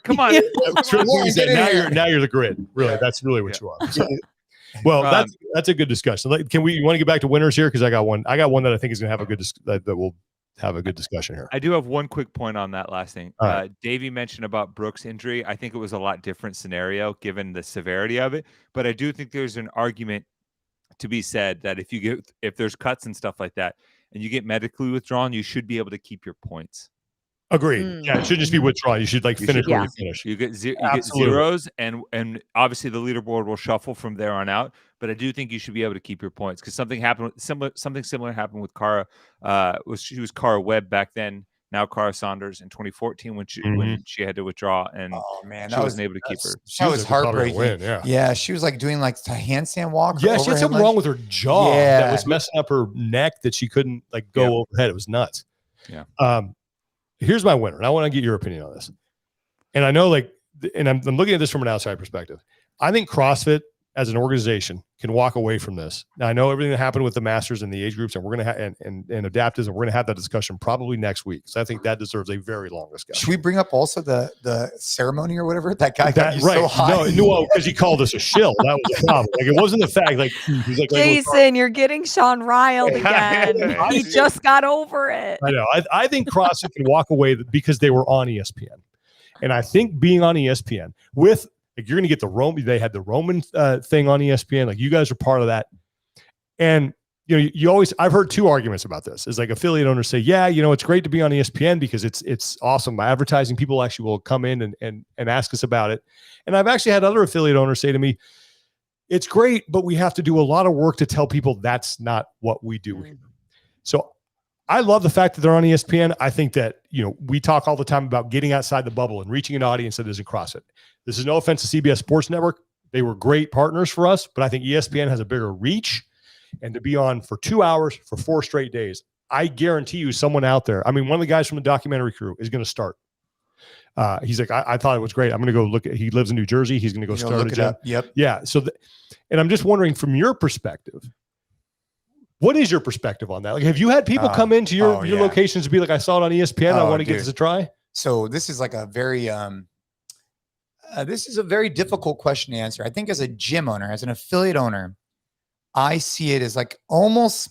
come on! Now you're the grid. Really, that's really what you are. So, well, that's a good discussion. You want to get back to winners here because I got one that I think is going to have a good that will have a good discussion here. I do have one quick point on that last thing. Right. Davey mentioned about Brooks' injury. I think it was a lot different scenario given the severity of it. But I do think there's an argument to be said that if there's cuts and stuff like that, and you get medically withdrawn, you should be able to keep your points. Agreed. Yeah, it shouldn't just be withdrawn. You should finish where you finish. You get zeros, and obviously the leaderboard will shuffle from there on out. But I do think you should be able to keep your points because something similar happened with Cara. She was Cara Webb back then. Now Cara Saunders in 2014 when she had to withdraw and she wasn't able to keep her. That was heartbreaking. Yeah, she was doing like a handstand walk. Yeah, she had something wrong with her jaw that was messing up her neck that she couldn't go overhead. It was nuts. Yeah. Here's my winner, and I want to get your opinion on this. And I know, and I'm looking at this from an outside perspective. I think CrossFit as an organization can walk away from this. Now, I know everything that happened with the masters and the age groups, and we're going to have and adaptives, and we're going to have that discussion probably next week. So I think that deserves a very long discussion. Should we bring up also the ceremony or whatever that guy got so high? No, because he called us a shill. That was the problem. It wasn't the fact. He's like, Jason, you're getting Sean riled again. He just got over it. I know. I think CrossFit can walk away because they were on ESPN, and I think being on ESPN with. You're going to get the Roman. They had the Roman thing on ESPN. You guys are part of that. And you always. I've heard 2 arguments about this. Is affiliate owners say, yeah, it's great to be on ESPN because it's awesome. By advertising, people actually will come in and ask us about it. And I've actually had other affiliate owners say to me, it's great, but we have to do a lot of work to tell people that's not what we do here. So I love the fact that they're on ESPN. I think that, we talk all the time about getting outside the bubble and reaching an audience that isn't CrossFit. This is no offense to CBS Sports Network. They were great partners for us, but I think ESPN has a bigger reach. And to be on for 2 hours for 4 straight days, I guarantee you someone out there, one of the guys from the documentary crew is going to start. He's like, I thought it was great. I'm going to go look at, he lives in New Jersey. He's going to go start a gym. Yep. Yeah. So, and I'm just wondering from your perspective, what is your perspective on that? Have you had people come into your locations to be like, I saw it on ESPN. I want to get this a try. So this is a very, this is a very difficult question to answer. I think as a gym owner, as an affiliate owner, I see it as almost,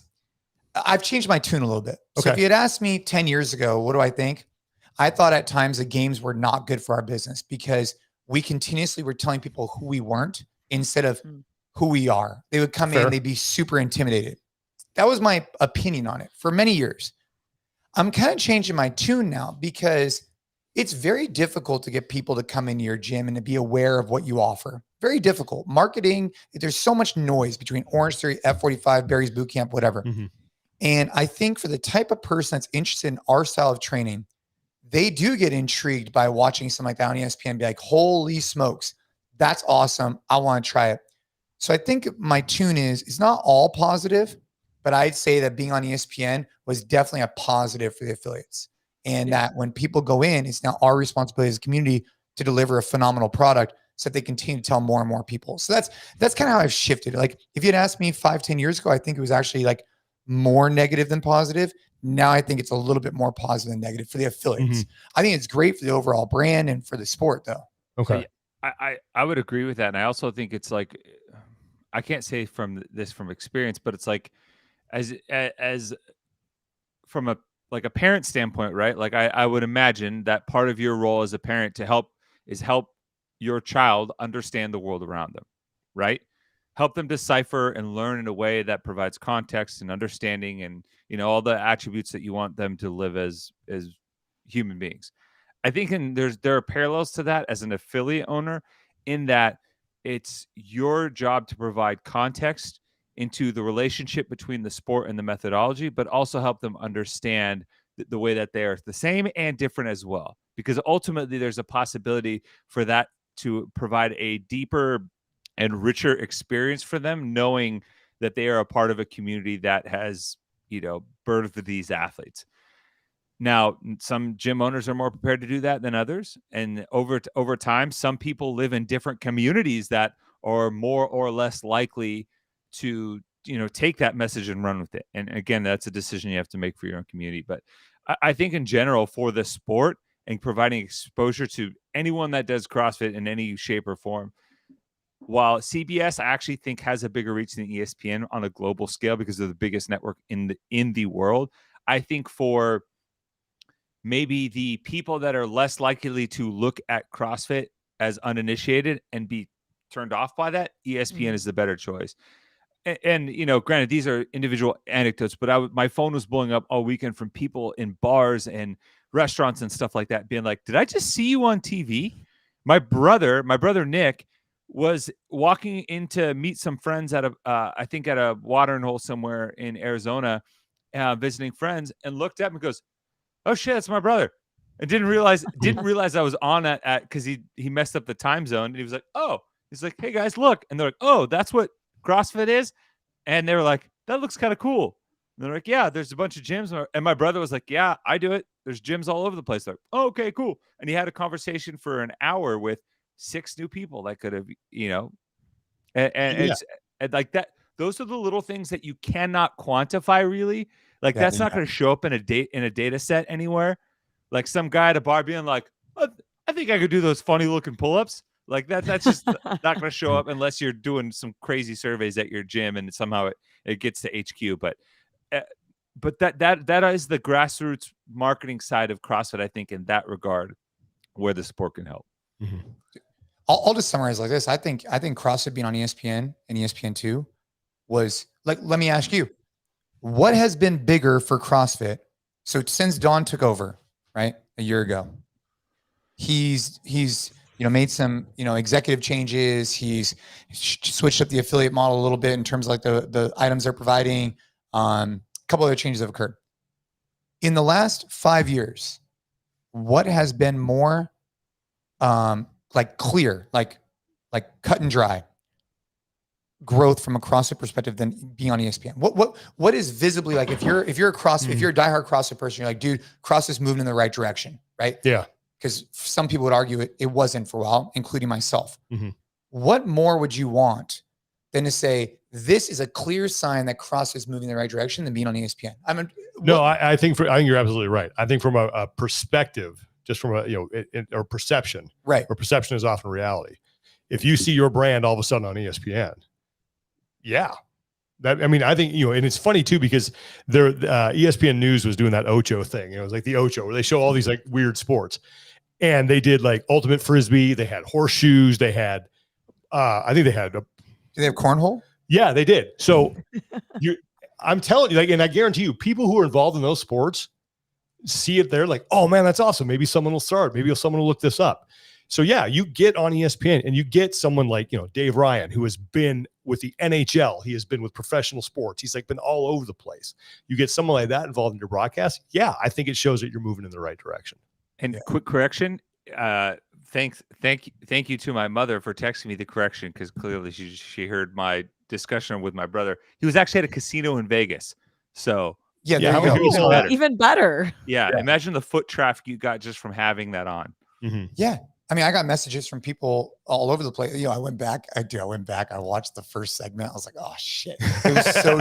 I've changed my tune a little bit. So if you had asked me 10 years ago, what do I think? I thought at times the games were not good for our business because we continuously were telling people who we weren't instead of who we are. They would come in, they'd be super intimidated. That was my opinion on it for many years. I'm kind of changing my tune now because it's very difficult to get people to come into your gym and to be aware of what you offer. Very difficult. Marketing, there's so much noise between Orange Theory, F45, Barry's Bootcamp, whatever. And I think for the type of person that's interested in our style of training, they do get intrigued by watching something like that on ESPN and be like, holy smokes, that's awesome. I want to try it. So I think my tune is, it's not all positive, but I'd say that being on ESPN was definitely a positive for the affiliates. And that when people go in, it's now our responsibility as a community to deliver a phenomenal product so that they continue to tell more and more people. So that's kind of how I've shifted. If you had asked me 5-10 years ago, I think it was actually more negative than positive. Now I think it's a little bit more positive than negative for the affiliates. I think it's great for the overall brand and for the sport, though. Okay. I would agree with that. And I also think it's like, I can't say from experience, but it's like as from a parent standpoint, right? Like I would imagine that part of your role as a parent to help your child understand the world around them, right? Help them decipher and learn in a way that provides context and understanding and, you know, all the attributes that you want them to live as human beings. I think there are parallels to that as an affiliate owner, in that it's your job to provide context into the relationship between the sport and the methodology, but also help them understand the way that they are the same and different as well. Because ultimately there's a possibility for that to provide a deeper and richer experience for them, knowing that they are a part of a community that has, you know, birthed these athletes. Now, some gym owners are more prepared to do that than others. And over time, some people live in different communities that are more or less likely to, you know, take that message and run with it. And again, that's a decision you have to make for your own community. But I think in general, for the sport and providing exposure to anyone that does CrossFit in any shape or form, while CBS I actually think has a bigger reach than ESPN on a global scale because they're the biggest network in the world, I think for maybe the people that are less likely to look at CrossFit as uninitiated and be turned off by that, ESPN is the better choice. And you know, granted, these are individual anecdotes, but my phone was blowing up all weekend from people in bars and restaurants and stuff like that, being like, "Did I just see you on TV?" My brother Nick, was walking in to meet some friends at I think at a watering hole somewhere in Arizona, visiting friends, and looked up and goes, "Oh shit, that's my brother," and didn't realize I was on at because he messed up the time zone, and he was like, "Oh," he's like, "Hey guys, look," and they're like, "Oh, that's what CrossFit is," and they were like, "That looks kind of cool." And they're like, "Yeah, there's a bunch of gyms," and my brother was like, "Yeah, I do it. There's gyms all over the place." They're like, "Oh, okay, cool," and he had a conversation for an hour with 6 new people that could have, you know, and it's and like that. Those are the little things that you cannot quantify, really. Like that's not going to show up in a data set anywhere. Like some guy at a bar being like, "I think I could do those funny looking pull-ups." Like that's just not going to show up unless you're doing some crazy surveys at your gym and somehow it gets to HQ. But that is the grassroots marketing side of CrossFit, I think, in that regard, where the sport can help. I'll just summarize like this. I think CrossFit being on ESPN and ESPN2 was like, let me ask you, what has been bigger for CrossFit? So since Don took over, right, a year ago, he's made some executive changes. He's switched up the affiliate model a little bit in terms of like the items they're providing. A couple other changes have occurred in the last 5 years. What has been more like clear, like cut and dry growth from a CrossFit perspective than being on ESPN? What is visibly, like, if you're a CrossFit, if you're a diehard CrossFit person, you're like, dude, CrossFit's moving in the right direction, right? Yeah. Because some people would argue it wasn't for a while, including myself. What more would you want than to say this is a clear sign that CrossFit is moving in the right direction than being on ESPN? I think you're absolutely right. I think from a perspective, just from or perception, right? Or perception is often reality. If you see your brand all of a sudden on ESPN, I think, and it's funny too, because ESPN News was doing that Ocho thing. It was like the Ocho, where they show all these like weird sports, and they did like ultimate frisbee. They had horseshoes. They had, I think they had. Do they have cornhole? Yeah, they did. So I'm telling you, like, and I guarantee you, people who are involved in those sports see it there, like, oh man, that's awesome. Maybe someone will start. Maybe someone will look this up. So yeah, you get on ESPN and you get someone like, Dave Ryan, who has been with the NHL. He has been with professional sports. He's like been all over the place. You get someone like that involved in your broadcast. Yeah, I think it shows that you're moving in the right direction. And quick correction. Thank you to my mother for texting me the correction, because clearly she heard my discussion with my brother. He was actually at a casino in Vegas. So even better. Yeah, imagine the foot traffic you got just from having that on. Yeah. I mean, I got messages from people all over the place. You know, I went back. I watched the first segment. I was like, oh shit. It was so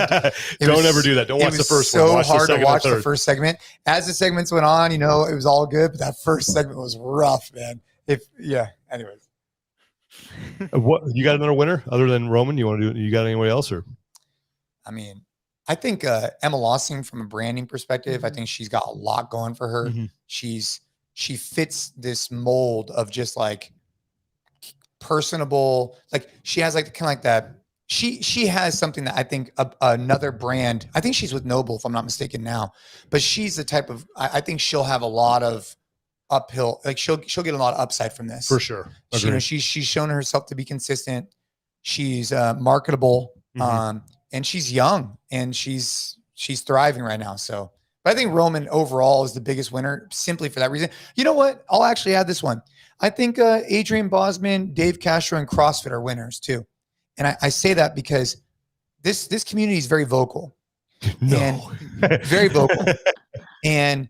don't ever do that. Don't watch the first one. Watch hard to watch the first segment. As the segments went on, you know, it was all good, but that first segment was rough, man. Anyways. What you got another winner other than Roman? You got anybody else or? I mean, I think Emma Lawson from a branding perspective, I think she's got a lot going for her. She fits this mold of just like personable, like she has like kind of like that. She has something that I think another brand, I think she's with NOBULL if I'm not mistaken now, but she's the type of, I think she'll have a lot of uphill, like she'll get a lot of upside from this. For sure. You know, she's shown herself to be consistent. She's marketable, and she's young and she's thriving right now. So, but I think Roman overall is the biggest winner simply for that reason. You know what? I'll actually add this one. I think Adrian Bosman, Dave Castro, and CrossFit are winners too. And I say that because this community is very vocal. And very vocal. And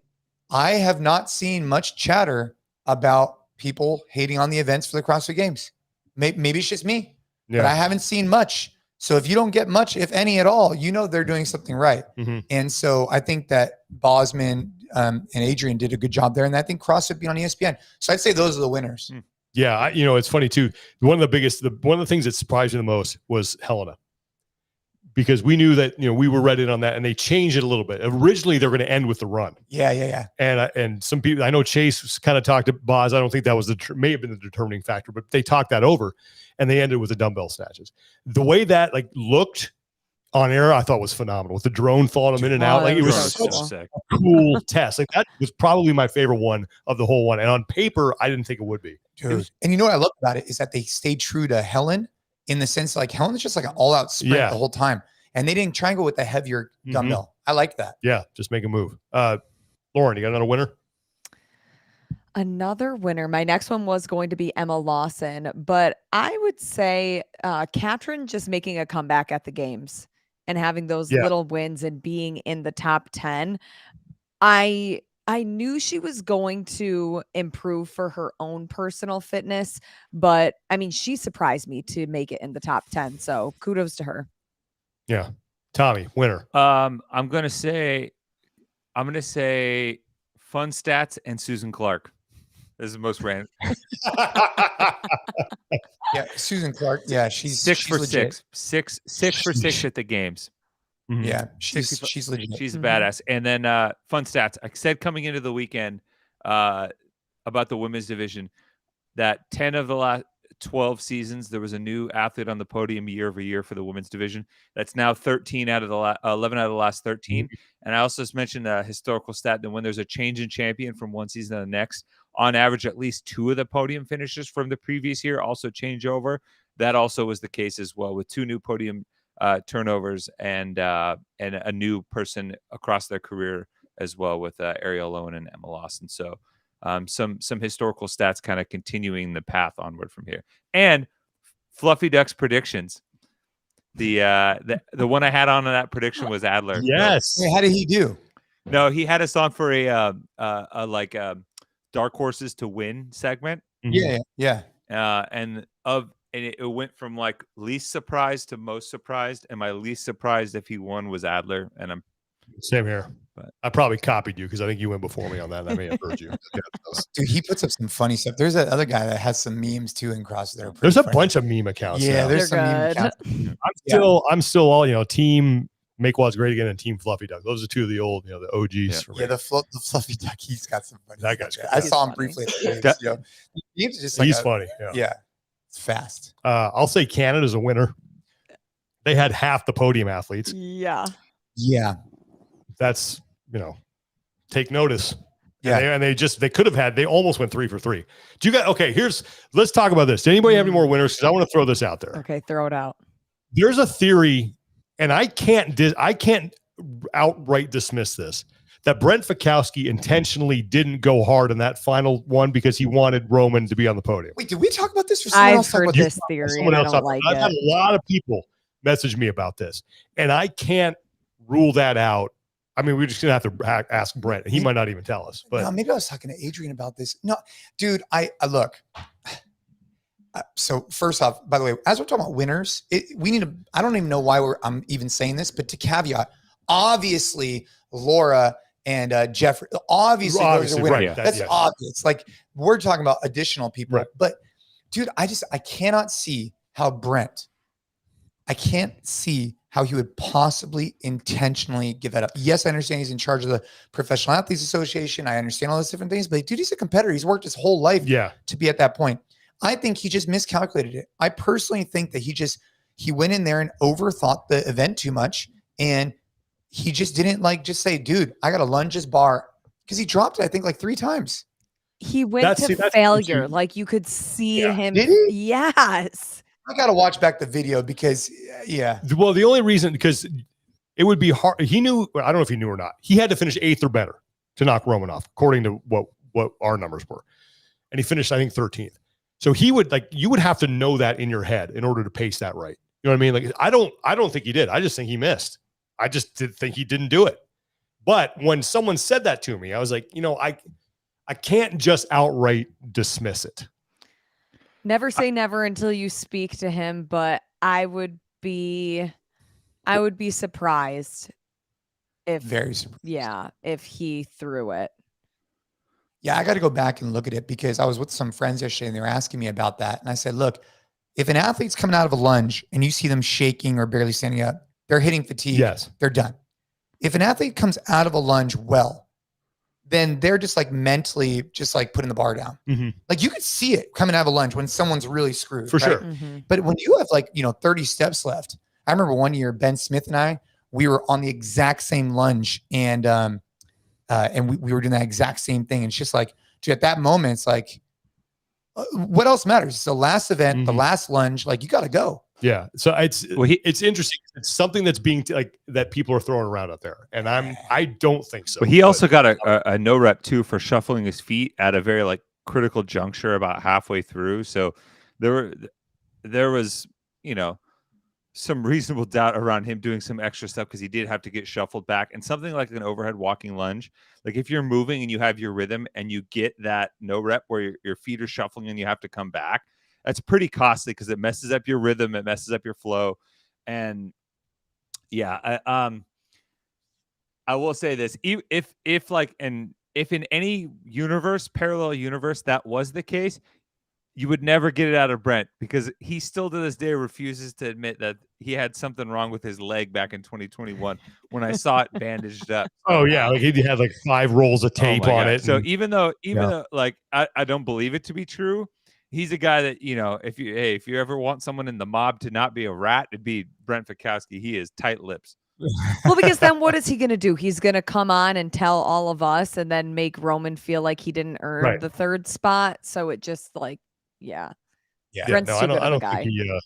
I have not seen much chatter about people hating on the events for the CrossFit Games. Maybe it's just me, but I haven't seen much. So if you don't get much, if any at all, you know they're doing something right. And so I think that Bosman and Adrian did a good job there. And I think CrossFit being on ESPN. So I'd say those are the winners. Yeah, you know, it's funny too. One of the things that surprised me the most was Helena. Because we knew that, you know, we were ready on that and they changed it a little bit. Originally, they were going to end with the run. Yeah. And some people, I know Chase kind of talked to Boz. I don't think that was may have been the determining factor, but they talked that over and they ended with the dumbbell snatches. The way that like looked on air, I thought was phenomenal with the drone following them in and out. Like it was such a cool test. Like that was probably my favorite one of the whole one. And on paper, I didn't think it would be. Dude. And you know what I love about it is that they stayed true to Helen in the sense like Helen is just like an all out sprint the whole time. And they didn't try and go with the heavier dumbbell. I like that. Yeah, just make a move. Lauren, you got another winner? Another winner. My next one was going to be Emma Lawson, but I would say Katrin just making a comeback at the games and having those little wins and being in the top 10. I knew she was going to improve for her own personal fitness, but I mean, she surprised me to make it in the top 10. So kudos to her. Yeah. Tommy, winner. I'm gonna say Fun Stats and Susan Clark. This is the most random. Yeah, Susan Clark. Yeah, she's 6 for legit. 6 for 6 at the games. Yeah, she's legit. She's a badass. And then Fun Stats. I said coming into the weekend about the women's division that 10 of the last 12 seasons there was a new athlete on the podium year over year for the women's division. That's now 11 out of the last 13. And I also just mentioned a historical stat that when there's a change in champion from one season to the next, on average at least 2 of the podium finishes from the previous year also change over. That also was the case as well, with 2 new podium turnovers and a new person across their career as well, with Ariel Lowen and Emma Lawson. So some historical stats kind of continuing the path onward from here. And Fluffy Duck's predictions. The one I had on that prediction was Adler. Yes. Wait, how did he do? No, he had us on for a dark horses to win segment. Yeah. And it went from like least surprised to most surprised, and my least surprised if he won was Adler. And I'm same here. But I probably copied you because I think you went before me on that. And I may have heard you. Dude, he puts up some funny stuff. There's that other guy that has some memes too in cross there. There's a bunch of meme accounts. Yeah, now. there's some meme accounts. I'm still all, team Make Wads Great Again and Team Fluffy Duck. Those are 2 of the old, the OGs. Yeah, the Fluffy Duck, he's got some funny. That guy's I saw him briefly. He's just like funny. Yeah, it's fast. I'll say Canada's a winner. They had half the podium athletes. Yeah. That's, take notice. Yeah. And they almost went 3 for 3. Do you guys, let's talk about this. Did anybody have any more winners? Because I want to throw this out there. Okay, throw it out. There's a theory, and I can't outright dismiss this, that Brent Fikowski intentionally didn't go hard in that final one because he wanted Roman to be on the podium. Wait, did we talk about this? Or someone else I've heard this theory. Someone else. Like I've had a lot of people message me about this, and I can't rule that out I mean, we're just gonna have to ask Brent. He might not even tell us. But no, maybe I was talking to Adrian about this. No, dude, I look. So first off, by the way, as we're talking about winners, we need to. I don't even know why I'm even saying this, but to caveat, obviously Laura and Jeffrey, obviously those are winners. Right, That's obvious. Like we're talking about additional people, right. But dude, I cannot see how Brent. I can't see how he would possibly intentionally give that up. Yes, I understand he's in charge of the Professional Athletes Association. I understand all those different things, but dude, he's a competitor. He's worked his whole life to be at that point. I think he just miscalculated it. I personally think that he went in there and overthought the event too much. And he just didn't just say, dude, I got to lunge this bar, because he dropped it, I think 3 times. He went to failure. Like you could see him. Did he? Yes. I got to watch back the video because, Well, the only reason, because it would be hard. He knew, I don't know if he knew or not. He had to finish 8th or better to knock Roman off, according to what our numbers were. And he finished, I think, 13th. So he would you would have to know that in your head in order to pace that right. You know what I mean? Like, I don't think he did. I just think he missed. I just think he didn't do it. But when someone said that to me, I was like, I can't just outright dismiss it. Never say never until you speak to him, but I would be surprised if if he threw it. Yeah, I got to go back and look at it, because I was with some friends yesterday and they were asking me about that. And I said, look, if an athlete's coming out of a lunge and you see them shaking or barely standing up, they're hitting fatigue. Yes. They're done. If an athlete comes out of a lunge then they're just mentally just putting the bar down. Mm-hmm. Like you could see it coming out of a lunge when someone's really screwed. For sure. Mm-hmm. But when you have 30 steps left, I remember one year, Ben Smith and I, we were on the exact same lunge and we were doing that exact same thing. And it's just dude, at that moment, it's what else matters? It's the last event, the last lunge, you got to go. Yeah. So it's interesting. It's something that's being that people are throwing around out there. And I don't think so. But he also got a no rep too for shuffling his feet at a very critical juncture about halfway through. So there was, some reasonable doubt around him doing some extra stuff, because he did have to get shuffled back. And something like an overhead walking lunge, if you're moving and you have your rhythm and you get that no rep where your feet are shuffling and you have to come back, that's pretty costly, because it messes up your rhythm, it messes up your flow. And I will say this: if in any parallel universe that was the case, you would never get it out of Brent, because he still to this day refuses to admit that he had something wrong with his leg back in 2021 when I saw it bandaged up. Oh yeah, he had 5 rolls of tape on it. So even though I don't believe it to be true, he's a guy that, if you ever want someone in the mob to not be a rat, it'd be Brent Fikowski. He is tight lips. Well, because then what is he going to do? He's going to come on and tell all of us and then make Roman feel like he didn't earn the 3rd spot. So it just Brent's no, too I good of a don't guy. think he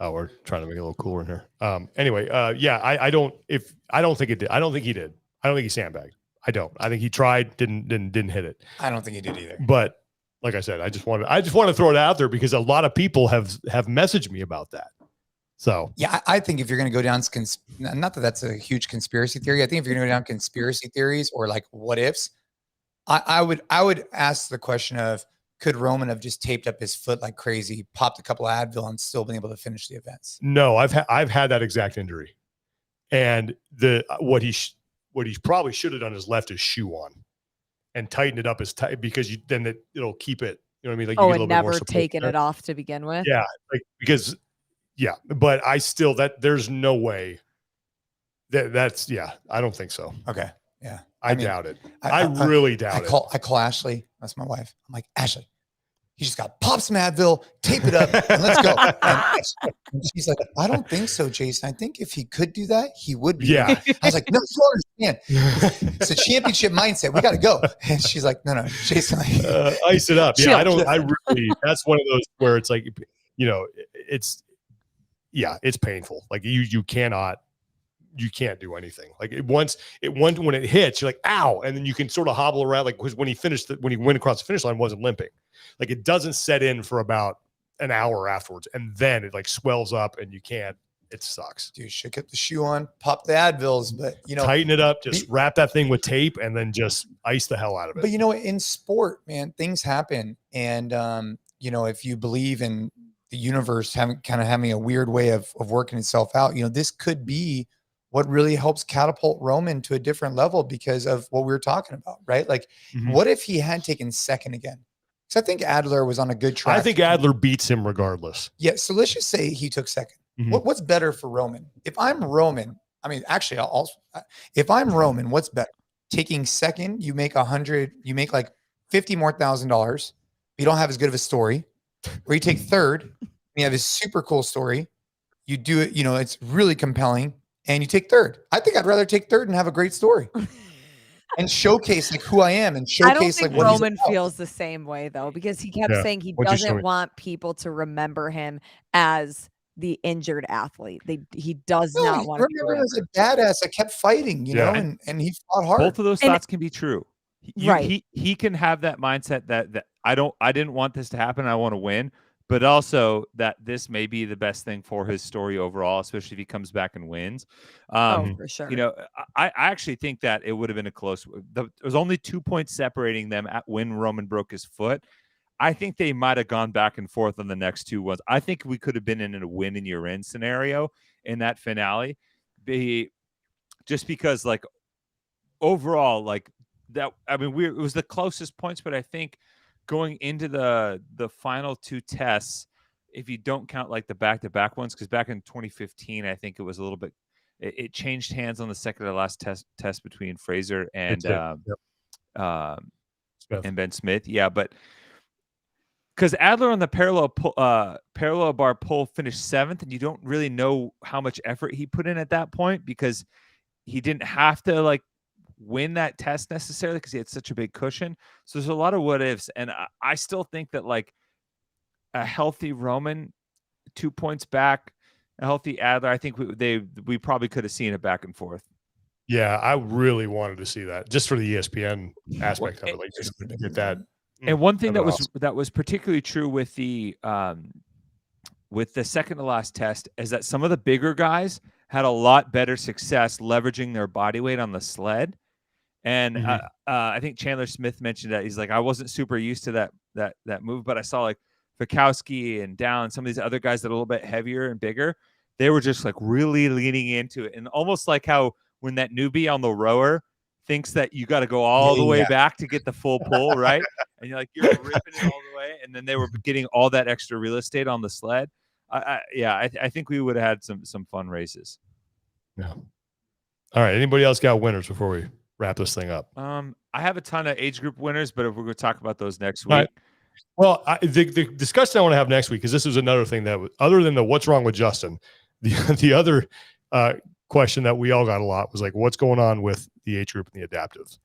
Oh, we're trying to make it a little cooler in here. Anyway, I don't think it did. I don't think he did. I don't think he sandbagged. I don't. I think he tried, didn't hit it. I don't think he did either. But like I said, I just want to throw it out there, because a lot of people have messaged me about that. So yeah, I think if you're going to go down, not that that's a huge conspiracy theory. I think if you're going to go down conspiracy theories or what ifs, I would ask the question of, could Roman have just taped up his foot like crazy, popped a couple of Advil, and still been able to finish the events? No, I've had that exact injury, and what he probably should have done is left his shoe on and tightened it up as tight, because it'll keep it. You know what I mean? You get a little bit more taken it off to begin with. Yeah, because but I still there's no way that's I don't think so. Okay, yeah, I doubt it. I really doubt it. I call Ashley. That's my wife. I'm like, Ashley, you just got pop some Advil, tape it up, and let's go. And she's like, I don't think so, Jason. I think if he could do that, he would be. Yeah. I was like, no, you understand. It's a championship mindset. We got to go. And she's like, no, Jason. Ice it up. Yeah, I really, that's one of those where it's it's painful. You can't do anything. When it hits, you're like, ow. And then you can sort of hobble around. Because when he went across the finish line, wasn't limping. It doesn't set in for about an hour afterwards. And then it swells up and you can't it sucks. Dude, should get the shoe on, pop the Advils, but tighten it up, just wrap that thing with tape and then just ice the hell out of it. But in sport, man, things happen. And if you believe in the universe having a weird way of working itself out, this could be what really helps catapult Roman to a different level because of what we were talking about, right? Like, what if he had taken second again? Because I think Adler was on a good track. I think Adler beats him regardless. Yeah. So let's just say he took second. What's better for Roman? If I'm Roman, if I'm Roman, what's better? Taking second, you make 100, you make like $50,000 more. You don't have as good of a story. Or you take third, you have this super cool story. You do it, it's really compelling. And you take third. I think I'd rather take third and have a great story and showcase like who I am and showcase I don't think like what Roman feels the same way though, because he kept saying he doesn't want people to remember him as the injured athlete. He does not want to remember him as a badass that kept fighting, know, and he fought hard. Both of those thoughts can be true. He can have that mindset that I didn't want this to happen. I want to win. But also that this may be the best thing for his story overall, especially if he comes back and wins. For sure. I actually think that it would have been a close. There was only 2 points separating them when Roman broke his foot. I think they might have gone back and forth on the next two ones. I think we could have been in a win and you're in scenario in that finale. Just because like overall, like that, I mean, it was the closest points, but I think going into the final two tests, if you don't count like the back-to-back ones, because back in 2015, I think it was a little bit, it changed hands on the second to last test between Fraser and Ben Smith. Yeah, but because Adler on the parallel bar pull finished seventh, and you don't really know how much effort he put in at that point because he didn't have to like win that test necessarily because he had such a big cushion. So there's a lot of what ifs, and I still think that like a healthy Roman, 2 points back, a healthy Adler, I think we probably could have seen it back and forth. Yeah, I really wanted to see that just for the ESPN aspect of it, like just to get that. And one thing that was particularly true with the second to last test is that some of the bigger guys had a lot better success leveraging their body weight on the sled. And I think Chandler Smith mentioned that he's like, I wasn't super used to that move, but I saw like Fikowski and Down, some of these other guys that are a little bit heavier and bigger. They were just like really leaning into it, and almost like how when that newbie on the rower thinks that you got to go all the way back to get the full pull, right? And you're like, you're ripping it all the way, and then they were getting all that extra real estate on the sled. I think we would have had some fun races. Yeah. All right. Anybody else got winners before we wrap this thing up? I have a ton of age group winners, but if we're going to talk about those next week. Right. Well, the discussion I want to have next week, because this was another thing that, other than the what's wrong with Justin, the other question that we all got a lot was like, what's going on with the age group and the adaptives?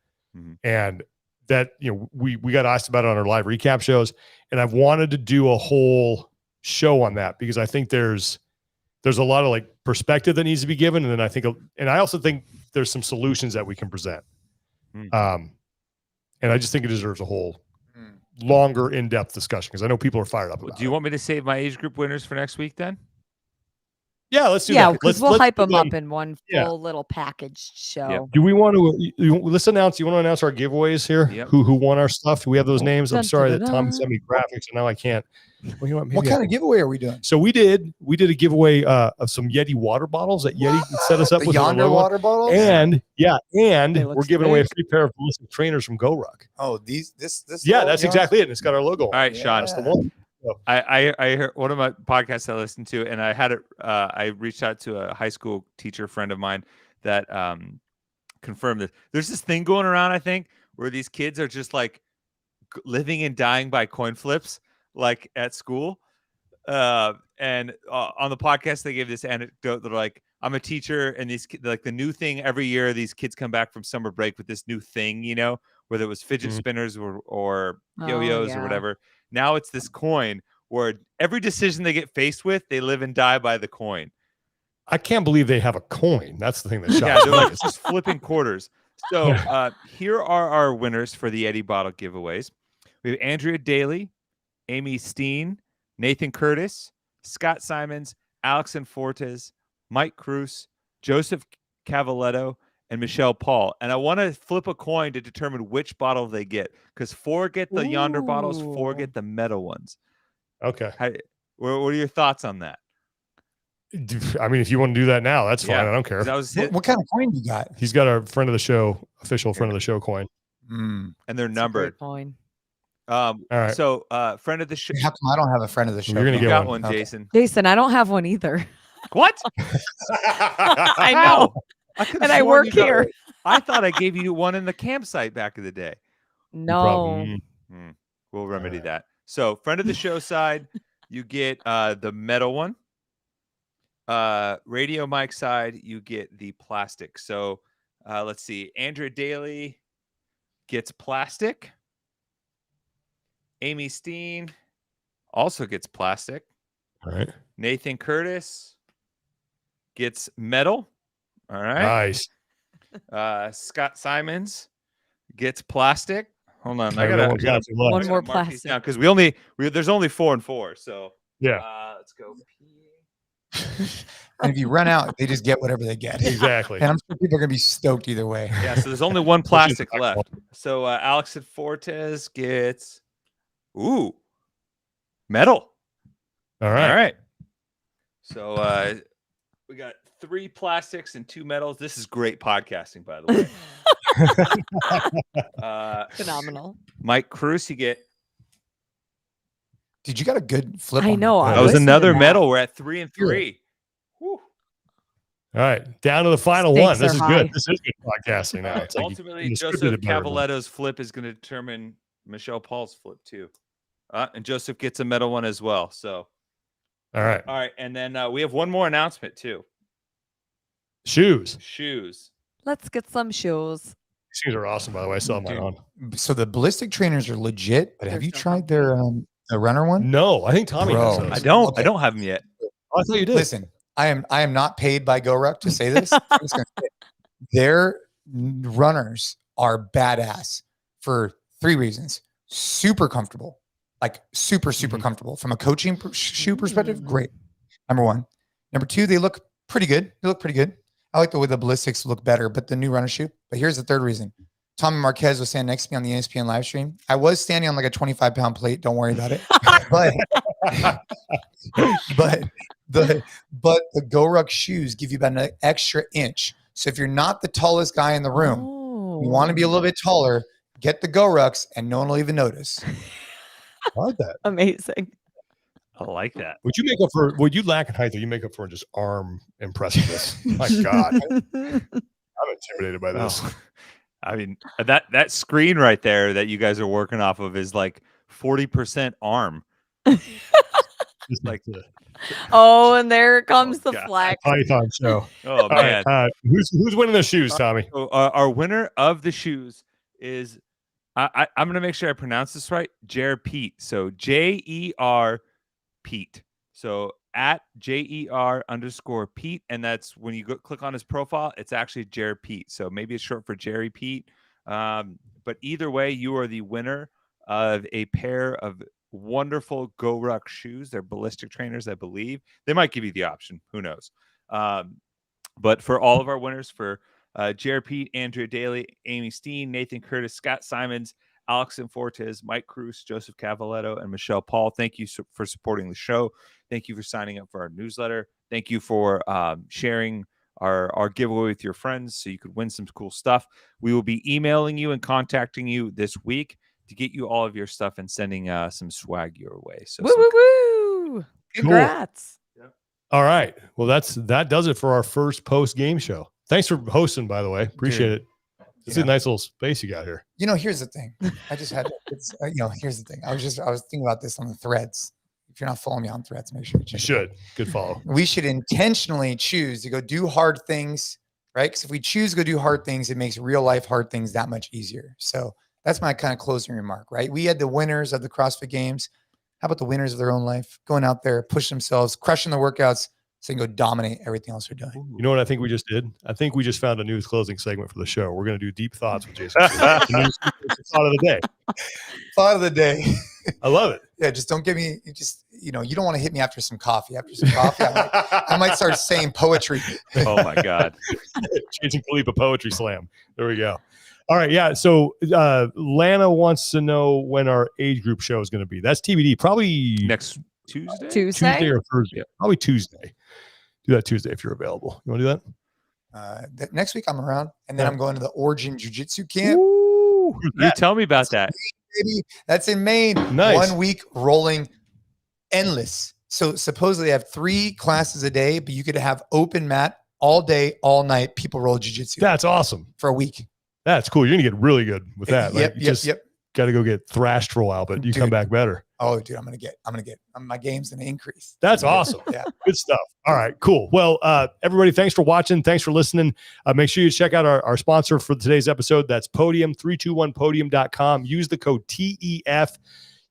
And that, we got asked about it on our live recap shows, and I've wanted to do a whole show on that because I think there's a lot of like perspective that needs to be given. And then I also think there's some solutions that we can present. And I just think it deserves a whole longer in-depth discussion because I know people are fired up about it. Do you want me to save my age group winners for next week then? Yeah, let's do that. Yeah, because we'll hype them up in one full little packaged show. Yep. Do we want to let's announce? You want to announce our giveaways here? Yep. Who won our stuff? Do we have those names? I'm sorry that Tom sent me graphics and now I can't. Well, what kind of giveaway are we doing? So we did a giveaway of some Yeti water bottles that Yeti set us up with. Yonder water bottles? And we're giving away a free pair of ballistic trainers from GoRuck. Oh, this. Yeah, that's exactly it. And it's got our logo on it. All right, Sean. That's the one. I heard one of my podcasts I listened to, and I had it. I reached out to a high school teacher friend of mine that confirmed that there's this thing going around, I think, where these kids are just like living and dying by coin flips, like at school. And on the podcast, they gave this anecdote. They're like, I'm a teacher, and these like the new thing every year. These kids come back from summer break with this new thing, whether it was fidget spinners or yo-yos or whatever. Now it's this coin where every decision they get faced with, they live and die by the coin. I can't believe they have a coin. That's the thing that shocks me. Yeah, they're like, it's just flipping quarters. So here are our winners for the Eddie Bottle giveaways. We have Andrea Daly, Amy Steen, Nathan Curtis, Scott Simons, Alex Infortes, Mike Cruz, Joseph Cavaletto, and Michelle Paul. And I want to flip a coin to determine which bottle they get, because 4 get the yonder bottles, 4 get the metal ones. Okay. What are your thoughts on that? I mean, if you want to do that now, that's fine. I don't care. What kind of coin you got? He's got a friend of the show, official friend of the show coin. And they're numbered. Coin. All right. So, friend of the show. How come I don't have a friend of the show? You're gonna get got one, okay. Jason. Jason, I don't have one either. What? I know. And I work here. I thought I gave you one in the campsite back in the day. No. We'll remedy that. So, friend of the show side, you get the metal one. Radio mic side, you get the plastic. So, let's see. Andrea Daly gets plastic. Amy Steen also gets plastic. All right. Nathan Curtis gets metal. All right. Nice. Scott Simons gets plastic. Hold on. I got one more plastic. Because there's only 4 and 4. So yeah. Let's go. And if you run out, they just get whatever they get. Exactly. And I'm sure people are going to be stoked either way. Yeah. So there's only one plastic left. So Alex Fortes gets metal. All right. So we got 3 plastics and 2 metals. This is great podcasting, by the way. Phenomenal. Mike Cruz, you get. Dude, you got a good flip. I know. That was another metal. We're at 3 and 3. All right, down to the final one. This is good. This is good podcasting now. Right. Ultimately, Joseph Cavaletto's flip is going to determine Michelle Paul's flip too. And Joseph gets a metal one as well. So, all right. And then we have one more announcement too. Shoes. Let's get some shoes. Shoes are awesome, by the way. I saw mine on. So the ballistic trainers are legit, but have you tried their runner one? No, I think Tommy has those. I don't. Okay. I don't have them yet. Oh, I thought you did. Listen, I am not paid by GoRuck to say this. I'm just gonna say their runners are badass for 3 reasons. Super comfortable, like super comfortable from a coaching shoe perspective. Great. Number 1. Number 2, they look pretty good. I like the way the ballistics look better, but the new runner shoe. But here's the 3rd reason. Tommy Marquez was standing next to me on the ESPN live stream. I was standing on like a 25-pound plate. Don't worry about it. but the GoRuck shoes give you about an extra inch. So if you're not the tallest guy in the room, you want to be a little bit taller, get the GoRucks and no one will even notice. I like that. Amazing. I like that. Would you lack in height or you make up for just arm impressiveness? My God. I'm intimidated by this. Oh. I mean, that screen right there that you guys are working off of is like 40% arm. Just like the and there comes the flag. Python show. Oh man. Who's winning the shoes, Tommy? Our winner of the shoes is I'm gonna make sure I pronounce this right. Jer Pete. So JER Pete. So at JER_Pete, and that's when you click on his profile, it's actually Jer Pete. So maybe it's short for Jerry Pete. But either way, you are the winner of a pair of wonderful GoRuck shoes. They're ballistic trainers, I believe. They might give you the option. Who knows? But for all of our winners, for Jer Pete, Andrea Daly, Amy Steen, Nathan Curtis, Scott Simons, Alex Fortes, Mike Cruz, Joseph Cavaletto, and Michelle Paul, thank you for supporting the show. Thank you for signing up for our newsletter. Thank you for sharing our giveaway with your friends so you could win some cool stuff. We will be emailing you and contacting you this week to get you all of your stuff and sending some swag your way. So woo! Congrats. Cool. Yep. All right. Well, that does it for our first post-game show. Thanks for hosting, by the way. Appreciate it. It's a nice little space you got here. Here's the thing. I just had, here's the thing. I was thinking about this on the threads. If you're not following me on threads, make sure you should. Good follow. We should intentionally choose to go do hard things, right? Because if we choose to go do hard things, it makes real life hard things that much easier. So that's my kind of closing remark, right? We had the winners of the CrossFit Games. How about the winners of their own life? Going out there, push themselves, crushing the workoutes, so you can go dominate everything else they're doing. You know what I think we just did? I think we just found a new closing segment for the show. We're going to do deep thoughts with Jason. Thought of the day. Thought of the day. I love it. Yeah, just don't give me you don't want to hit me after some coffee. After some coffee, I might start saying poetry. Oh my God. Jason Khalipa Poetry Slam. There we go. All right. Yeah. So Lana wants to know when our age group show is going to be. That's TBD. Probably Next Tuesday? Tuesday or Thursday. Probably Tuesday. Do that Tuesday if you're available. You want to do that? Next week I'm around, and then I'm going to the Origin Jiu-Jitsu camp. Ooh, you tell me about that. Baby. That's in Maine. Nice. 1 week rolling, endless. So supposedly I have 3 classes a day, but you could have open mat all day, all night. People roll jiu-jitsu. That's awesome. For a week. That's cool. You're gonna get really good with that. Yep. Got to go get thrashed for a while, but you come back better. Oh, dude, I'm gonna get. My game's gonna increase. That's awesome. Yeah, good stuff. All right, cool. Well, everybody, thanks for watching. Thanks for listening. Make sure you check out our sponsor for today's episode. That's Podium, 321podium.com. Use the code TEF.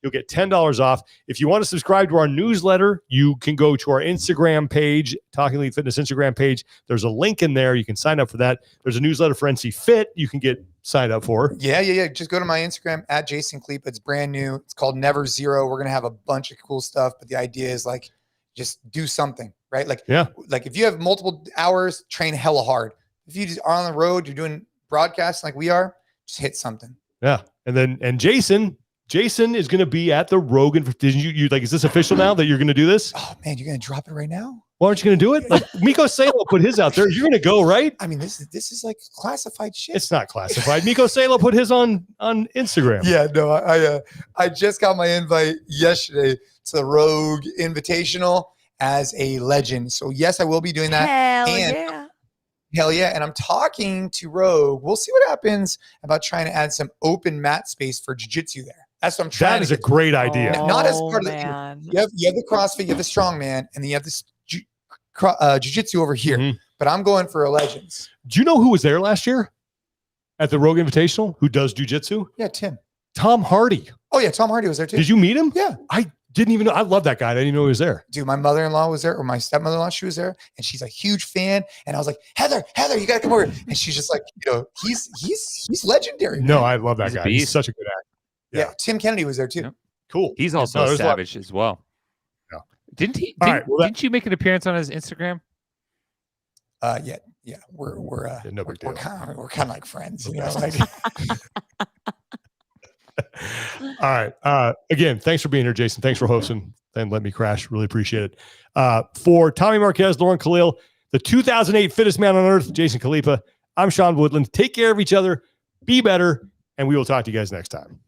You'll get $10 off. If you want to subscribe to our newsletter, you can go to our Instagram page, Talking Elite Fitness Instagram page. There's a link in there. You can sign up for that. There's a newsletter for NC Fit you can get signed up for. Yeah. Just go to my Instagram at Jason Khalipa. It's brand new. It's called Never Zero. We're going to have a bunch of cool stuff, but the idea is like, just do something, right? Like if you have multiple hours, train hella hard. If you just are on the road, you're doing broadcasting like we are, just hit something. Yeah. And Jason is going to be at the Rogan. You like, is this official now that you're going to do this? Oh man, you're going to drop it right now? Why aren't you going to do it? Like Miko Salo put his out there. You're going to go, right? I mean, this is like classified shit. It's not classified. Miko Salo put his on Instagram. Yeah, no, I just got my invite yesterday to the Rogue Invitational as a legend. So yes, I will be doing that. Hell yeah. And I'm talking to Rogue. We'll see what happens about trying to add some open mat space for jiu-jitsu there. That's what I'm trying. That is a great idea. Not as part of the, you have the CrossFit, you have the strongman, and then you have this jiu-jitsu over here. Mm-hmm. But I'm going for a legends. Do you know who was there last year at the Rogue Invitational? Who does jiu-jitsu? Yeah, Tom Hardy. Oh yeah, Tom Hardy was there too. Did you meet him? Yeah. I didn't even know. I love that guy. I didn't even know he was there. Dude, my mother-in-law was there, or my stepmother-in-law, she was there, and she's a huge fan. And I was like, Heather, you gotta come over. And she's just like, he's legendary. No, I love that guy. He's such a good actor. Yeah. Tim Kennedy was there too. Yep. Cool. He's also a savage as well. Yeah. Didn't he? Didn't you make an appearance on his Instagram? Yeah. We're kind of like friends, you know. Like. All right. Again, thanks for being here, Jason. Thanks for hosting and let me crash. Really appreciate it. For Tommy Marquez, Lauren Khalil, the 2008 fittest man on earth, Jason Khalipa. I'm Sean Woodland. Take care of each other. Be better. And we will talk to you guys next time.